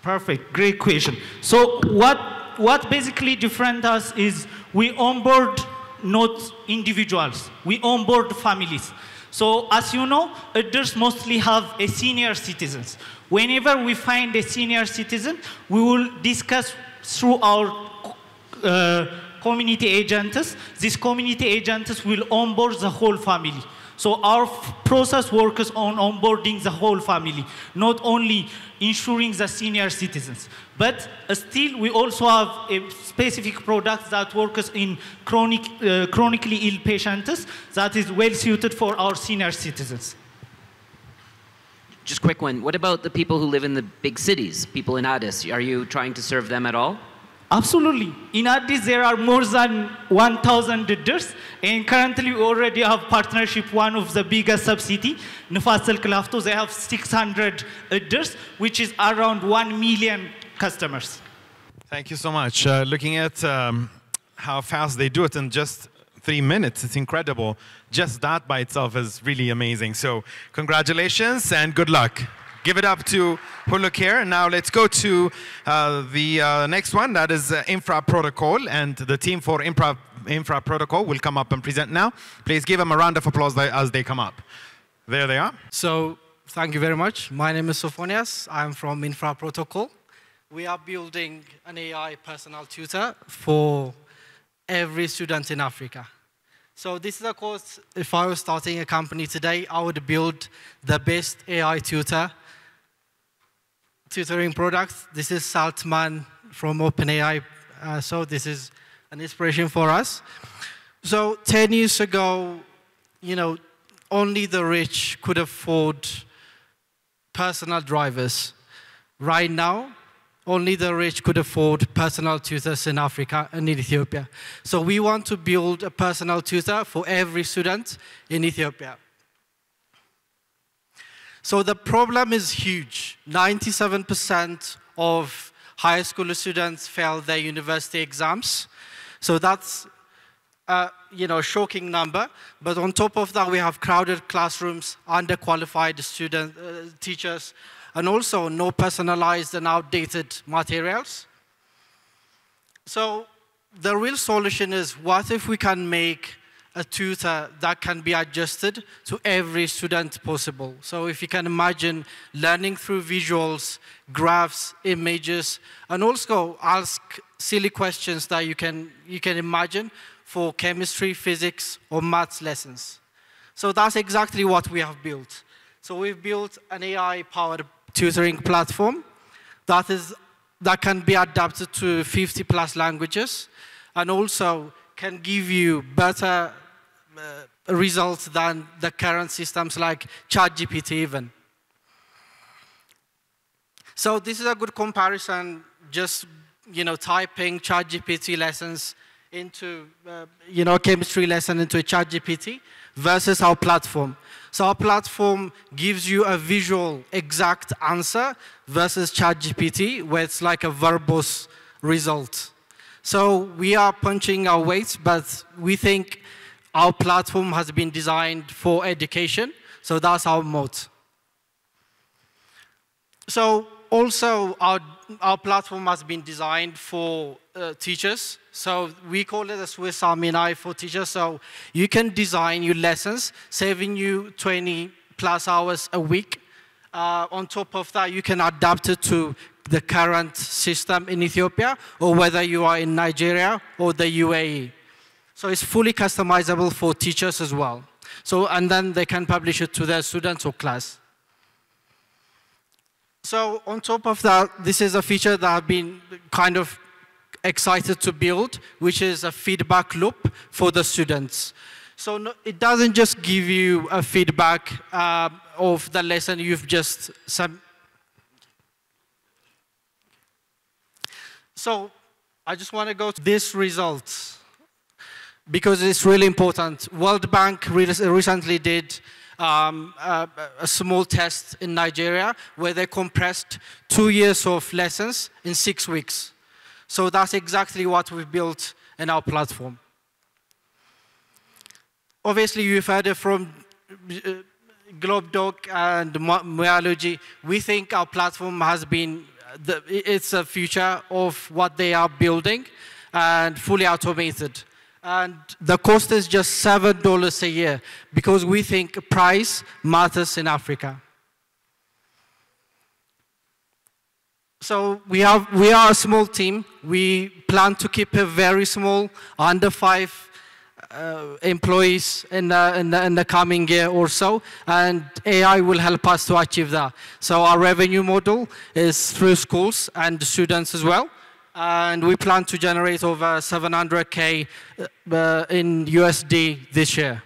Perfect, great question. So what basically different us is we onboard not individuals, we onboard families. So as you know, Edders mostly have a senior citizens. Whenever we find a senior citizen, we will discuss through our community agents. These community agents will onboard the whole family. So our process works on onboarding the whole family, not only insuring the senior citizens. But still, we also have a specific product that works in chronically ill patients that is well suited for our senior citizens. Just a quick one. What about the people who live in the big cities, people in Addis? Are you trying to serve them at all? Absolutely. In Addis, there are more than 1,000 Edders, and currently we already have partnership, one of the biggest sub-city, Nefas El-Klafto. They have 600 Edders, which is around 1 million customers. Thank you so much. Looking at how fast they do it in just 3 minutes, it's incredible. Just that by itself is really amazing. So congratulations and good luck. Give it up to Hulukare. Now let's go to the next one, that is Infra Protocol, and the team for Infra Protocol will come up and present now. Please give them a round of applause as they come up. There they are. So thank you very much. My name is Sophonias. I'm from Infra Protocol. We are building an AI personal tutor for every student in Africa. So this is, of course, if I was starting a company today, I would build the best AI tutoring products. This is Saltman from OpenAI. So this is an inspiration for us. So 10 years ago, only the rich could afford personal drivers. Right now, only the rich could afford personal tutors in Africa and in Ethiopia. So we want to build a personal tutor for every student in Ethiopia. So the problem is huge. 97% of high school students fail their university exams. So that's shocking number. But on top of that, we have crowded classrooms, underqualified teachers, and also no personalized and outdated materials. So the real solution is, what if we can make a tutor that can be adjusted to every student possible? So if you can imagine learning through visuals, graphs, images, and also ask silly questions that you can imagine for chemistry, physics, or maths lessons. So that's exactly what we have built. So we've built an AI-powered tutoring platform that can be adapted to 50+ languages, and also can give you better results than the current systems like ChatGPT even. So this is a good comparison, just typing ChatGPT lessons into chemistry lesson into a ChatGPT versus our platform. So our platform gives you a visual exact answer versus ChatGPT, where it's like a verbose result. So we are punching our weight, but we think our platform has been designed for education, so that's our moat. So also our platform has been designed for teachers. So we call it a Swiss Army knife for teachers. So you can design your lessons, saving you 20+ hours a week. On top of that, you can adapt it to the current system in Ethiopia, or whether you are in Nigeria or the UAE. So it's fully customizable for teachers as well. So, and then they can publish it to their students or class. So on top of that, this is a feature that I've been kind of excited to build, which is a feedback loop for the students. So no, it doesn't just give you a feedback of the lesson you've just So I just want to go to this result, because it's really important. World Bank recently did a small test in Nigeria where they compressed 2 years of lessons in 6 weeks. So that's exactly what we've built in our platform. Obviously, you've heard it from GlobeDoc and Myology. We think our platform has been, it's a future of what they are building, and fully automated. And the cost is just $7 a year, because we think price matters in Africa. So we are a small team. We plan to keep it very small, under 5 employees in the coming year or so, and AI will help us to achieve that. So our revenue model is through schools and students as well. And we plan to generate over $700K in USD this year.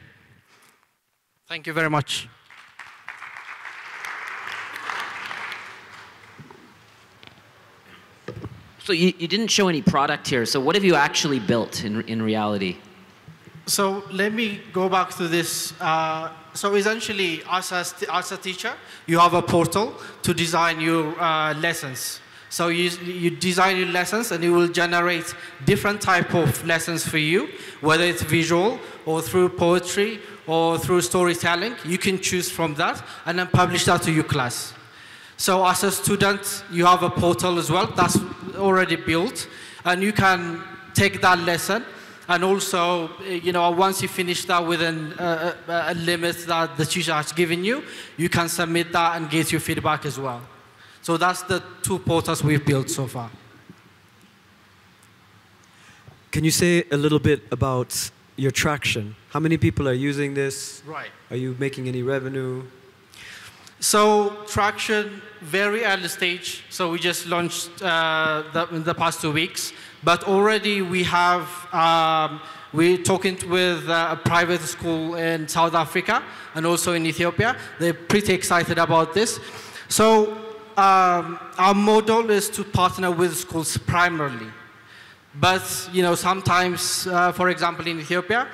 Thank you very much. So you didn't show any product here. So what have you actually built in reality? So let me go back to this. So essentially, as a teacher, you have a portal to design your lessons. So you design your lessons, and it will generate different type of lessons for you, whether it's visual or through poetry or through storytelling. You can choose from that and then publish that to your class. So as a student, you have a portal as well that's already built, and you can take that lesson, and also, once you finish that within a limit that the teacher has given you, you can submit that and get your feedback as well. So that's the 2 portals we've built so far. Can you say a little bit about your traction? How many people are using this? Right. Are you making any revenue? So traction, very early stage. So we just launched in the past 2 weeks. But already we have, we're talking with a private school in South Africa and also in Ethiopia. They're pretty excited about this. So our model is to partner with schools primarily. But sometimes, for example, in Ethiopia,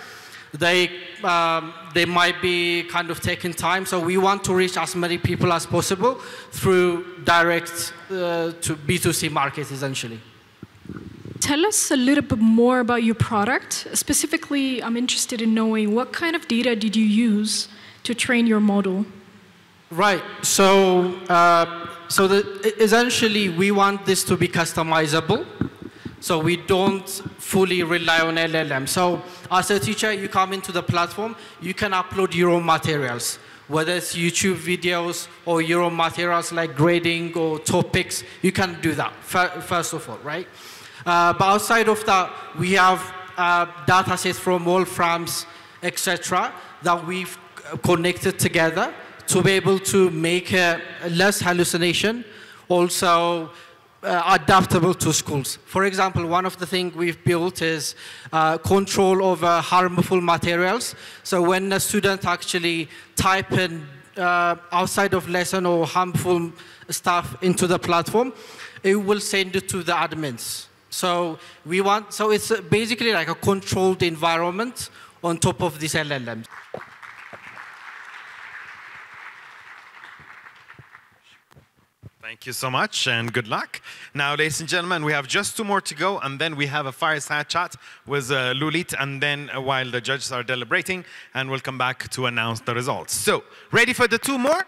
they might be kind of taking time. So we want to reach as many people as possible through direct to B2C market, essentially. tell us a little bit more about your product. Specifically, I'm interested in knowing what kind of data did you use to train your model? Right. So, essentially, we want this to be customizable. So we don't fully rely on LLM. So as a teacher, you come into the platform, you can upload your own materials, whether it's YouTube videos or your own materials like grading or topics, you can do that, first of all, right? But outside of that, we have data sets from Wolframs, etc., that we've connected together to be able to make less hallucination, also adaptable to schools. For example, one of the things we've built is control over harmful materials. So when a student actually type in outside of lesson or harmful stuff into the platform, it will send it to the admins. So it's basically like a controlled environment on top of these LLMs. Thank you so much and good luck. Now, ladies and gentlemen, we have just 2 more to go, and then we have a fireside chat with Lulit, and then while the judges are deliberating, and we'll come back to announce the results. So, ready for the 2 more?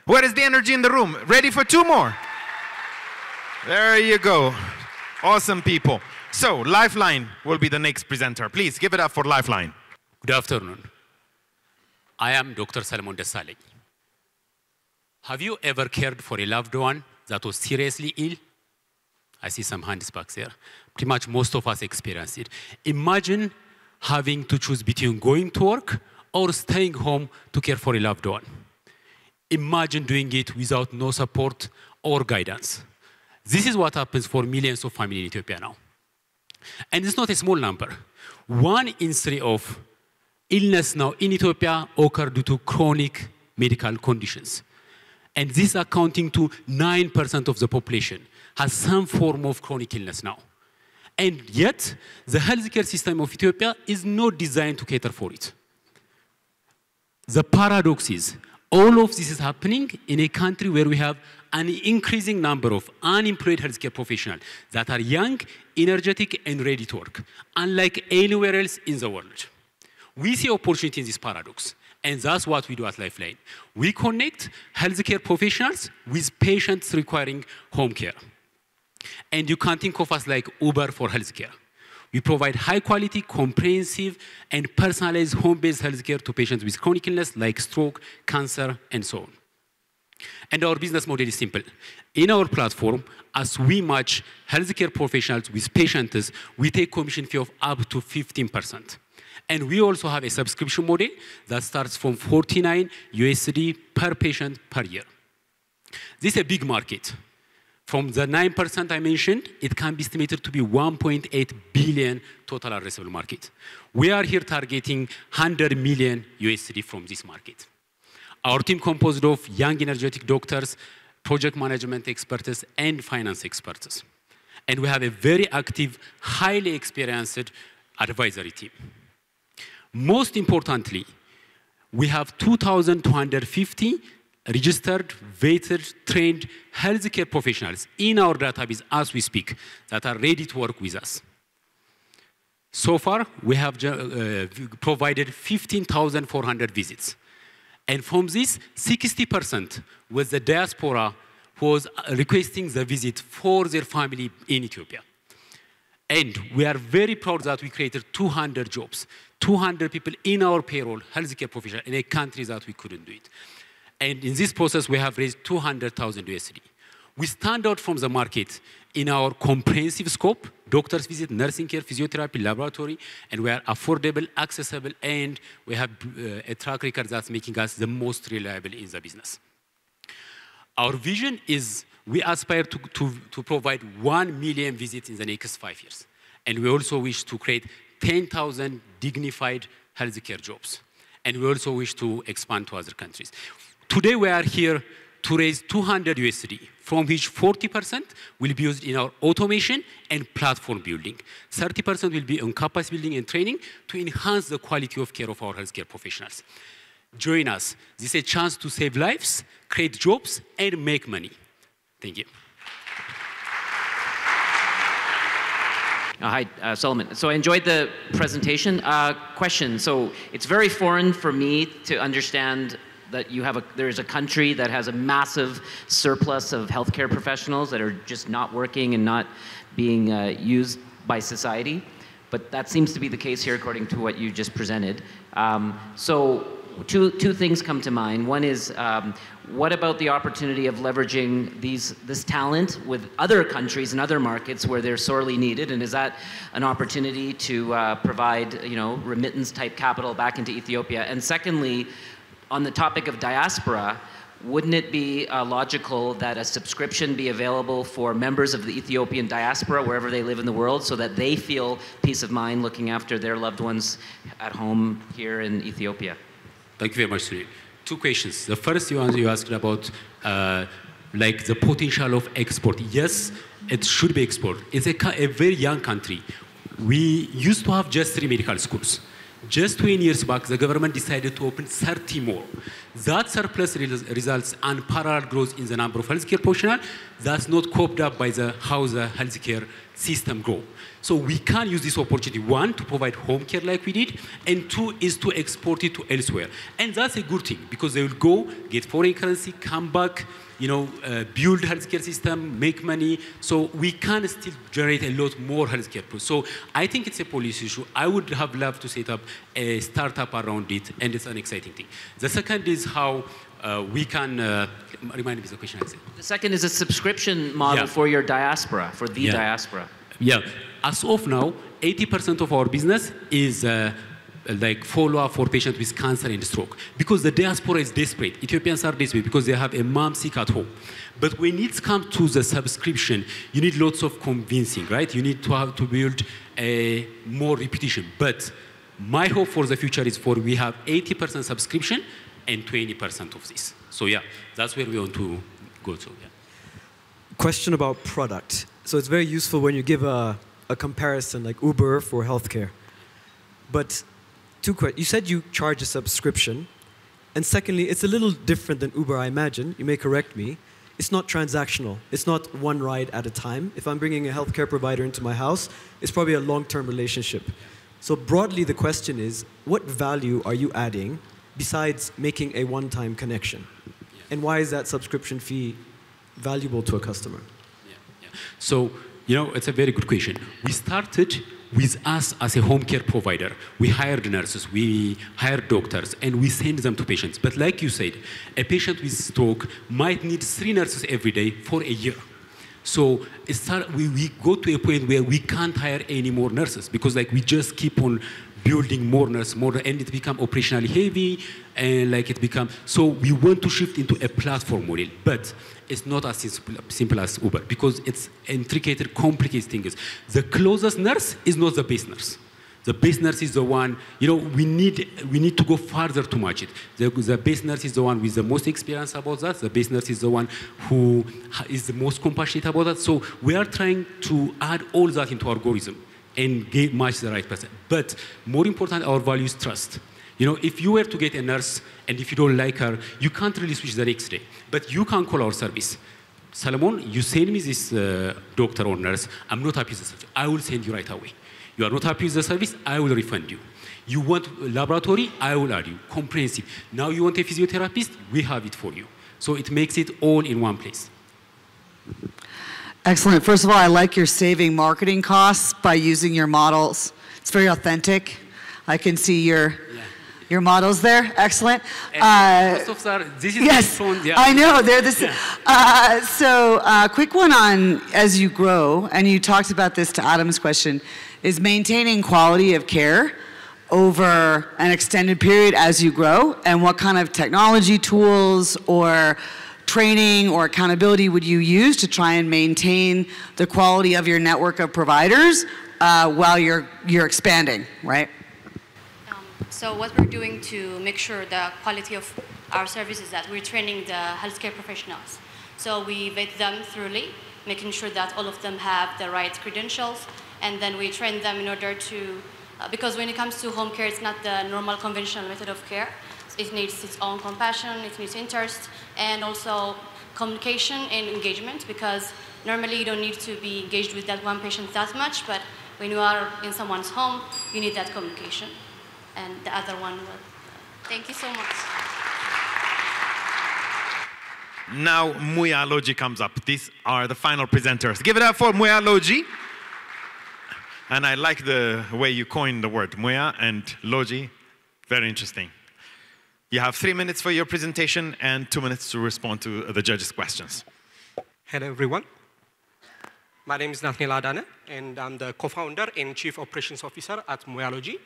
Where is the energy in the room? Ready for 2 more? There you go. Awesome people. So, Lifeline will be the next presenter. Please give it up for Lifeline. Good afternoon. I am Dr. Salomon Desaley. Have you ever cared for a loved one that was seriously ill? I see some hands back there. Pretty much most of us experience it. Imagine having to choose between going to work or staying home to care for a loved one. Imagine doing it without no support or guidance. This is what happens for millions of families in Ethiopia now. And it's not a small number. 1 in 3 of illness now in Ethiopia occur due to chronic medical conditions. And this accounting to 9% of the population has some form of chronic illness now. And yet, the healthcare system of Ethiopia is not designed to cater for it. The paradox is, all of this is happening in a country where we have an increasing number of unemployed healthcare professionals that are young, energetic, and ready to work, unlike anywhere else in the world. We see opportunity in this paradox. And that's what we do at Lifeline. We connect healthcare professionals with patients requiring home care. And you can think of us like Uber for healthcare. We provide high quality, comprehensive, and personalized home-based healthcare to patients with chronic illness like stroke, cancer, and so on. And our business model is simple. In our platform, as we match healthcare professionals with patients, we take commission fee of up to 15%. And we also have a subscription model that starts from $49 USD per patient per year. This is a big market. From the 9% I mentioned, it can be estimated to be 1.8 billion total addressable market. We are here targeting 100 million USD from this market. Our team composed of young, energetic doctors, project management experts, and finance experts. And we have a very active, highly experienced advisory team. Most importantly, we have 2,250 registered, vetted, trained healthcare professionals in our database as we speak that are ready to work with us. So far, we have provided 15,400 visits. And from this, 60% was the diaspora who was requesting the visit for their family in Ethiopia. And we are very proud that we created 200 jobs, 200 people in our payroll, healthcare professionals, in a country that we couldn't do it. And in this process, we have raised 200,000 USD. We stand out from the market in our comprehensive scope, doctors visit, nursing care, physiotherapy, laboratory, and we are affordable, accessible, and we have a track record that's making us the most reliable in the business. Our vision is we aspire to provide 1 million visits in the next 5 years. And we also wish to create 10,000 dignified healthcare jobs. And we also wish to expand to other countries. Today we are here to raise 200 USD, from which 40% will be used in our automation and platform building. 30% will be on capacity building and training to enhance the quality of care of our healthcare professionals. Join us. This is a chance to save lives, create jobs, and make money. Thank you. Hi, Solomon. So I enjoyed the presentation. Question, so it's very foreign for me to understand that there's a country that has a massive surplus of healthcare professionals that are just not working and not being used by society. But that seems to be the case here according to what you just presented. So two things come to mind. One is, what about the opportunity of leveraging this talent with other countries and other markets where they're sorely needed? And is that an opportunity to provide, remittance type capital back into Ethiopia? And secondly, on the topic of diaspora, wouldn't it be logical that a subscription be available for members of the Ethiopian diaspora wherever they live in the world so that they feel peace of mind looking after their loved ones at home here in Ethiopia? Thank you very much, Sunil. Two questions. The first you asked about like the potential of export. Yes, it should be export. It's a very young country. We used to have just 3 medical schools. Just 20 years back, the government decided to open 30 more. That surplus results in parallel growth in the number of healthcare personnel. That's not coped up by how the healthcare system grow. So we can use this opportunity, one, to provide home care like we did, and two, is to export it to elsewhere. And that's a good thing, because they will go, get foreign currency, come back, build healthcare system, make money. So we can still generate a lot more healthcare. So I think it's a policy issue. I would have loved to set up a startup around it, and it's an exciting thing. The second is how we can, remind me the question I said. The second is a subscription model for your diaspora, for the diaspora. Yeah, as of now, 80% of our business is like follow-up for patients with cancer and stroke. Because the diaspora is desperate. Ethiopians are desperate because they have a mom sick at home. But when it comes to the subscription, you need lots of convincing, right? You need to have to build a more repetition. But my hope for the future is we have 80% subscription and 20% of this. So yeah, that's where we want to go to. Yeah. Question about product. So it's very useful when you give a comparison like Uber for healthcare. But two questions. You said you charge a subscription. And secondly, it's a little different than Uber, I imagine. You may correct me. It's not transactional. It's not one ride at a time. If I'm bringing a healthcare provider into my house, it's probably a long-term relationship. So broadly, the question is, what value are you adding besides making a one-time connection? And why is that subscription fee valuable to a customer? So, it's a very good question. We started with us as a home care provider. We hired nurses, we hired doctors, and we send them to patients. But like you said, a patient with stroke might need 3 nurses every day for a year. So we go to a point where we can't hire any more nurses because we just keep on building more nurses, and it become operationally heavy, and so we want to shift into a platform model, but it's not as simple as Uber because it's intricate, complicated things. The closest nurse is not the best nurse. The best nurse is the one, we need to go further to match it. The best nurse is the one with the most experience about that. The best nurse is the one who is the most compassionate about that. So we are trying to add all that into our algorithm and match the right person. But more important, our value is trust. If you were to get a nurse and if you don't like her, you can't really switch the next day. But you can call our service. Salomon, you send me this doctor or nurse. I'm not happy with the service. I will send you right away. You are not happy with the service, I will refund you. You want laboratory, I will add you. Comprehensive. Now you want a physiotherapist, we have it for you. So it makes it all in one place. Excellent. First of all, I like your saving marketing costs by using your models. It's very authentic. I can see your models there. Excellent. This is yes, I know. They're this. So quick one on as you grow, and you talked about this to Adam's question, is maintaining quality of care over an extended period as you grow, and what kind of technology tools or training or accountability would you use to try and maintain the quality of your network of providers while you're expanding, right? So what we're doing to make sure the quality of our service is that we're training the healthcare professionals. So we vet them thoroughly, making sure that all of them have the right credentials, and then we train them in order to, because when it comes to home care, it's not the normal conventional method of care. It needs its own compassion, it needs interest, and also communication and engagement, because normally you don't need to be engaged with that one patient that much, but when you are in someone's home, you need that communication. And the other one will. Thank you so much. Now, Muya Logi comes up. These are the final presenters. Give it up for Muya Logi. And I like the way you coined the word Muya and Logi. Very interesting. You have 3 minutes for your presentation and 2 minutes to respond to the judges' questions. Hello, everyone. My name is Nathaniel Adane, and I'm the co-founder and chief operations officer at Muya Logi.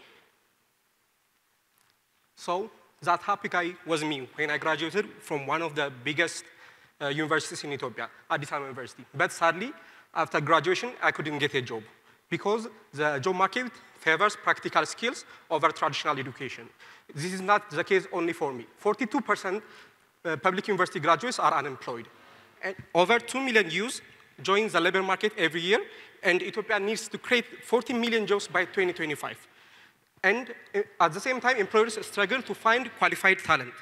So that happy guy was me when I graduated from one of the biggest universities in Ethiopia, Addis Ababa University. But sadly, after graduation, I couldn't get a job because the job market favors practical skills over traditional education. This is not the case only for me. 42% public university graduates are unemployed. And over 2 million youths join the labor market every year, and Ethiopia needs to create 40 million jobs by 2025. And at the same time, employers struggle to find qualified talent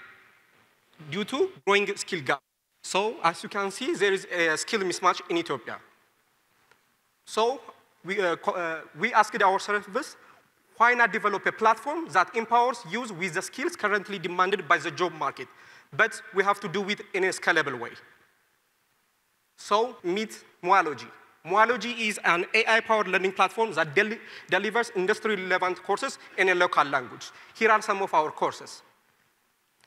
due to growing skill gap. So as you can see, there is a skill mismatch in Ethiopia. So we asked ourselves, why not develop a platform that empowers youth with the skills currently demanded by the job market? But we have to do it in a scalable way. So meet Muya Logi. Muya Logi is an AI-powered learning platform that delivers industry-relevant courses in a local language. Here are some of our courses.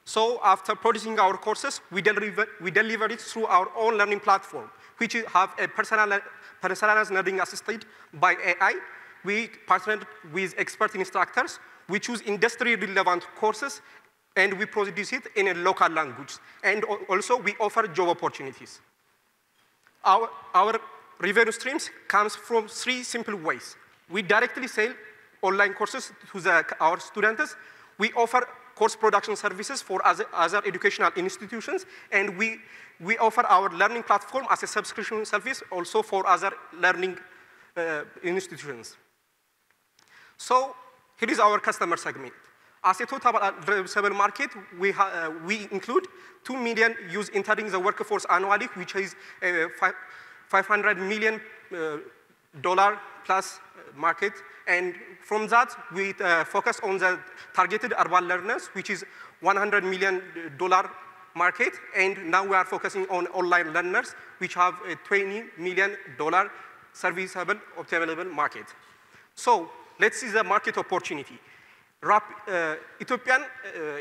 So after producing our courses, we deliver it through our own learning platform, which have a personalized learning assisted by AI. We partnered with expert instructors. We choose industry-relevant courses, and we produce it in a local language. And also, we offer job opportunities. Our revenue streams comes from 3 simple ways. We directly sell online courses to our students. We offer course production services for other educational institutions, and we offer our learning platform as a subscription service also for other learning institutions. So here is our customer segment. As a total addressable market, we include 2 million youths entering the workforce annually, which is a $500 million plus market. And from that, we focus on the targeted urban learners, which is $100 million market. And now we are focusing on online learners, which have a $20 million serviceable, obtainable market. So let's see the market opportunity. Ethiopian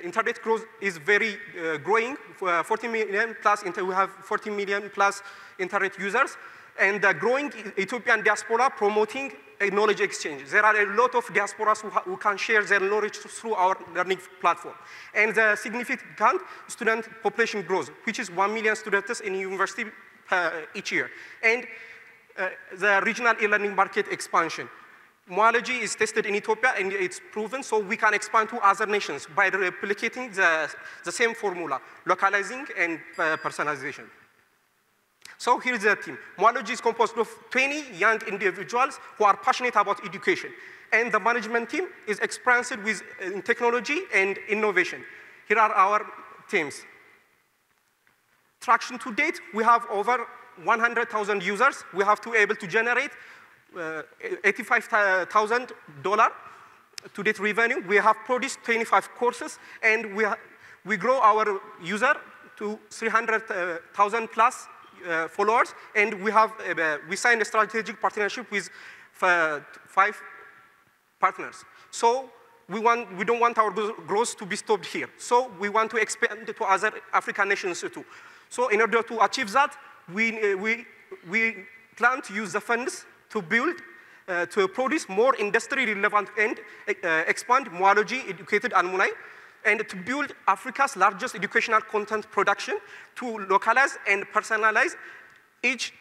internet growth is very growing, 40 million plus, we have 40 million plus internet users, and the growing Ethiopian diaspora promoting a knowledge exchange. There are a lot of diasporas who can share their knowledge through our learning platform. And the significant student population growth, which is 1 million students in university each year. And the regional e-learning market expansion. Muya Logi is tested in Ethiopia, and it's proven, so we can expand to other nations by replicating the same formula, localizing and personalization. So here's the team. Muya Logi is composed of 20 young individuals who are passionate about education. And the management team is experienced with technology and innovation. Here are our teams. Traction to date, we have over 100,000 users. We have to be able to generate $85,000 to date revenue. We have produced 25 courses, and we grow our user to 300,000 plus followers, and we signed a strategic partnership with 5 partners. So we don't want our growth to be stopped here. So we want to expand to other African nations too. So in order to achieve that, we plan to use the funds to build, to produce more industry-relevant and expand Muya Logi educated alumni, and to build Africa's largest educational content production to localize and personalize each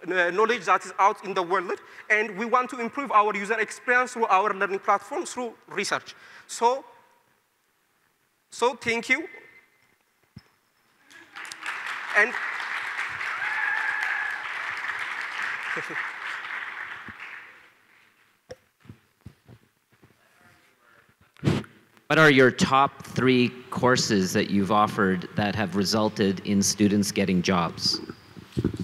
knowledge that is out in the world. And we want to improve our user experience through our learning platform, through research. So thank you. And what are your top 3 courses that you've offered that have resulted in students getting jobs?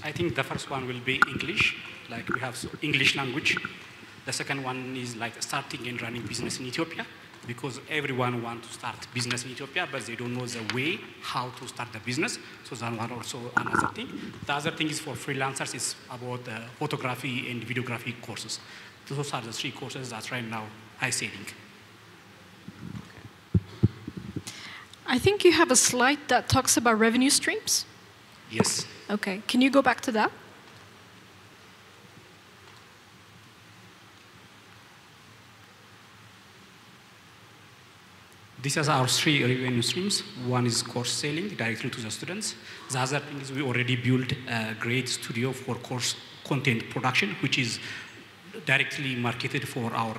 I think the first one will be English, like we have English language. The second one is like starting and running business in Ethiopia, because everyone wants to start business in Ethiopia, but they don't know the way how to start the business. So that one also another thing. The other thing is for freelancers is about photography and videography courses. Those are the 3 courses that right now I'm selling. I think you have a slide that talks about revenue streams. Yes. Okay, can you go back to that? These are our 3 revenue streams. One is course selling directly to the students. The other thing is we already built a great studio for course content production, which is directly marketed for our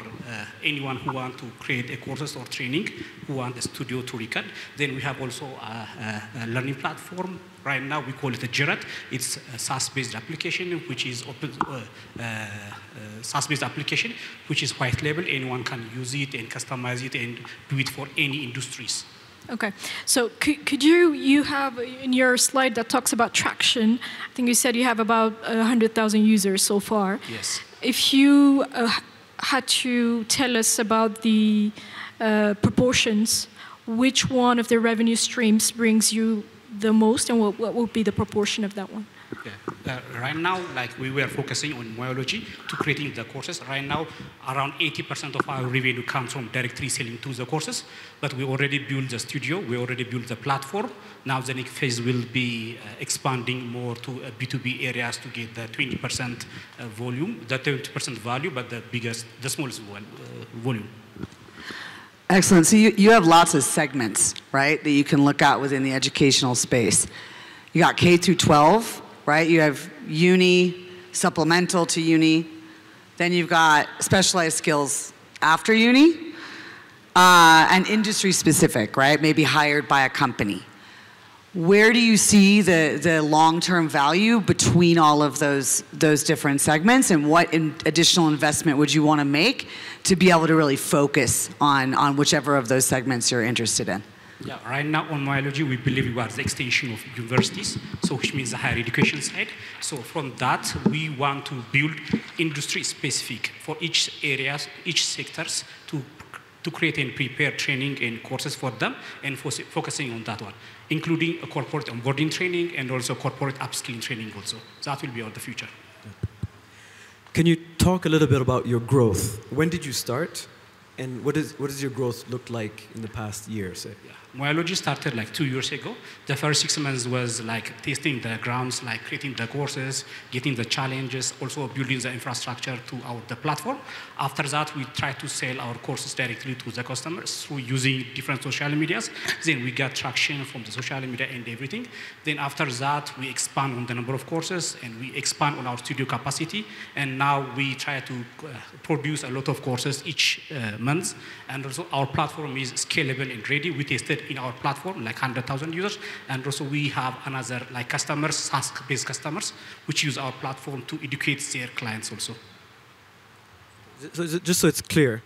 anyone who want to create a courses or training, who want a studio to record. Then we have also a learning platform. Right now we call it a Jirat. It's a SaaS-based application, which is open, SaaS-based application, which is white label. Anyone can use it and customize it and do it for any industries. Okay, so could you have in your slide that talks about traction, I think you said you have about 100,000 users so far. Yes. If you had to tell us about the proportions, which one of the revenue streams brings you the most, and what would be the proportion of that one? Yeah. Right now, like we were focusing on myology to creating the courses. Right now, around 80% of our revenue comes from directly selling to the courses. But we already built the studio. We already built the platform. Now the next phase will be expanding more to B2B areas to get the 20% volume, the 20% value, but the smallest volume. Excellent. So you have lots of segments, right, that you can look at within the educational space. You got K through 12, right? You have uni, supplemental to uni. Then you've got specialized skills after uni, and industry specific, right? Maybe hired by a company. Where do you see the long-term value between all of those different segments, and what additional investment would you want to make to be able to really focus on whichever of those segments you're interested in? Yeah, right now on myology, we believe we are the extension of universities, so which means the higher education side. So from that, we want to build industry specific for each areas, each sectors to create and prepare training and courses for them, and focusing on that one, including a corporate onboarding training and also corporate upskilling training also. That will be on the future. Can you talk a little bit about your growth? When did you start? And what does your growth look like in the past year, say? Yeah. Myology started like 2 years ago. The first 6 months was like testing the grounds, like creating the courses, getting the challenges, also building the infrastructure to the platform. After that, we tried to sell our courses directly to the customers through using different social medias. Then we got traction from the social media and everything. Then after that, we expand on the number of courses and we expand on our studio capacity. And now we try to produce a lot of courses each month. And also our platform is scalable and ready. We tested in our platform like 100,000 users, and also we have another like customers, SaaS-based customers, which use our platform to educate their clients also. So just so it's clear,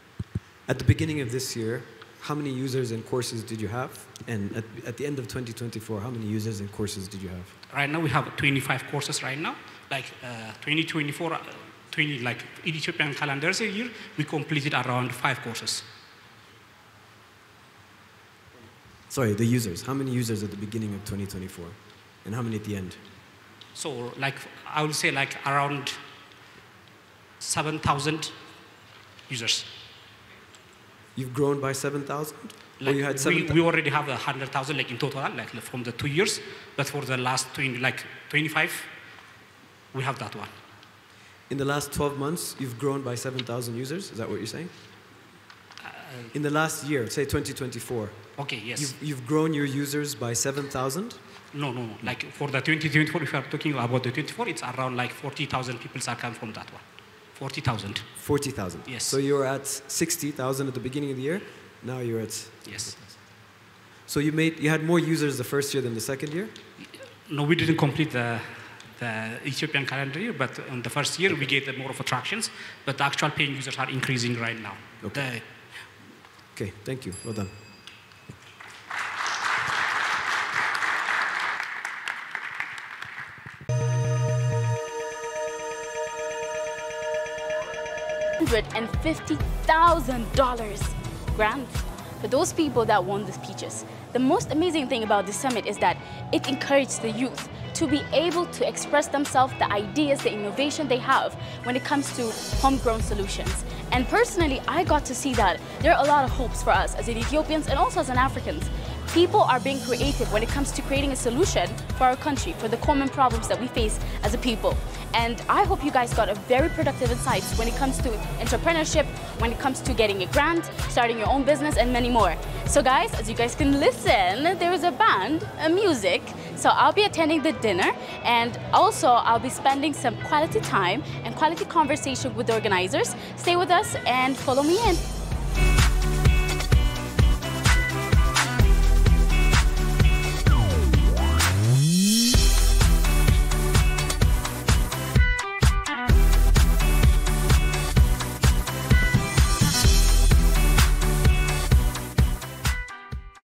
at the beginning of this year, how many users and courses did you have? And at the end of 2024, how many users and courses did you have? Right now we have 25 courses right now. Like 2024, like in Ethiopian calendar year, we completed around 5 courses. Sorry, the users. How many users at the beginning of 2024? And how many at the end? So like, I would say like around 7,000 users. You've grown by 7,000? Like you had we already have 100,000 like in total, like from the 2 years. But for the last 25, we have that one. In the last 12 months, you've grown by 7,000 users? Is that what you're saying? In the last year, say 2024. Okay, yes. You've grown your users by 7,000? No. Like for the 2024, if you are talking about the 24, it's around like 40,000 people are coming from that one. 40,000. 40,000? Yes. So you were at 60,000 at the beginning of the year. Now you're at... Yes. So you had more users the first year than the second year? No, we didn't complete the Ethiopian calendar year, but on the first year we get more of attractions, but the actual paying users are increasing right now. Okay. Okay, thank you. Well done. $250,000 grant for those people that won the speeches. The most amazing thing about this summit is that it encouraged the youth to be able to express themselves, the ideas, the innovation they have when it comes to homegrown solutions. And personally, I got to see that there are a lot of hopes for us as Ethiopians and also as Africans. People are being creative when it comes to creating a solution for our country, for the common problems that we face as a people. And I hope you guys got a very productive insights when it comes to entrepreneurship, when it comes to getting a grant, starting your own business, and many more. So guys, as you guys can listen, there is a band, a music. So I'll be attending the dinner, and also I'll be spending some quality time and quality conversation with the organizers. Stay with us and follow me in.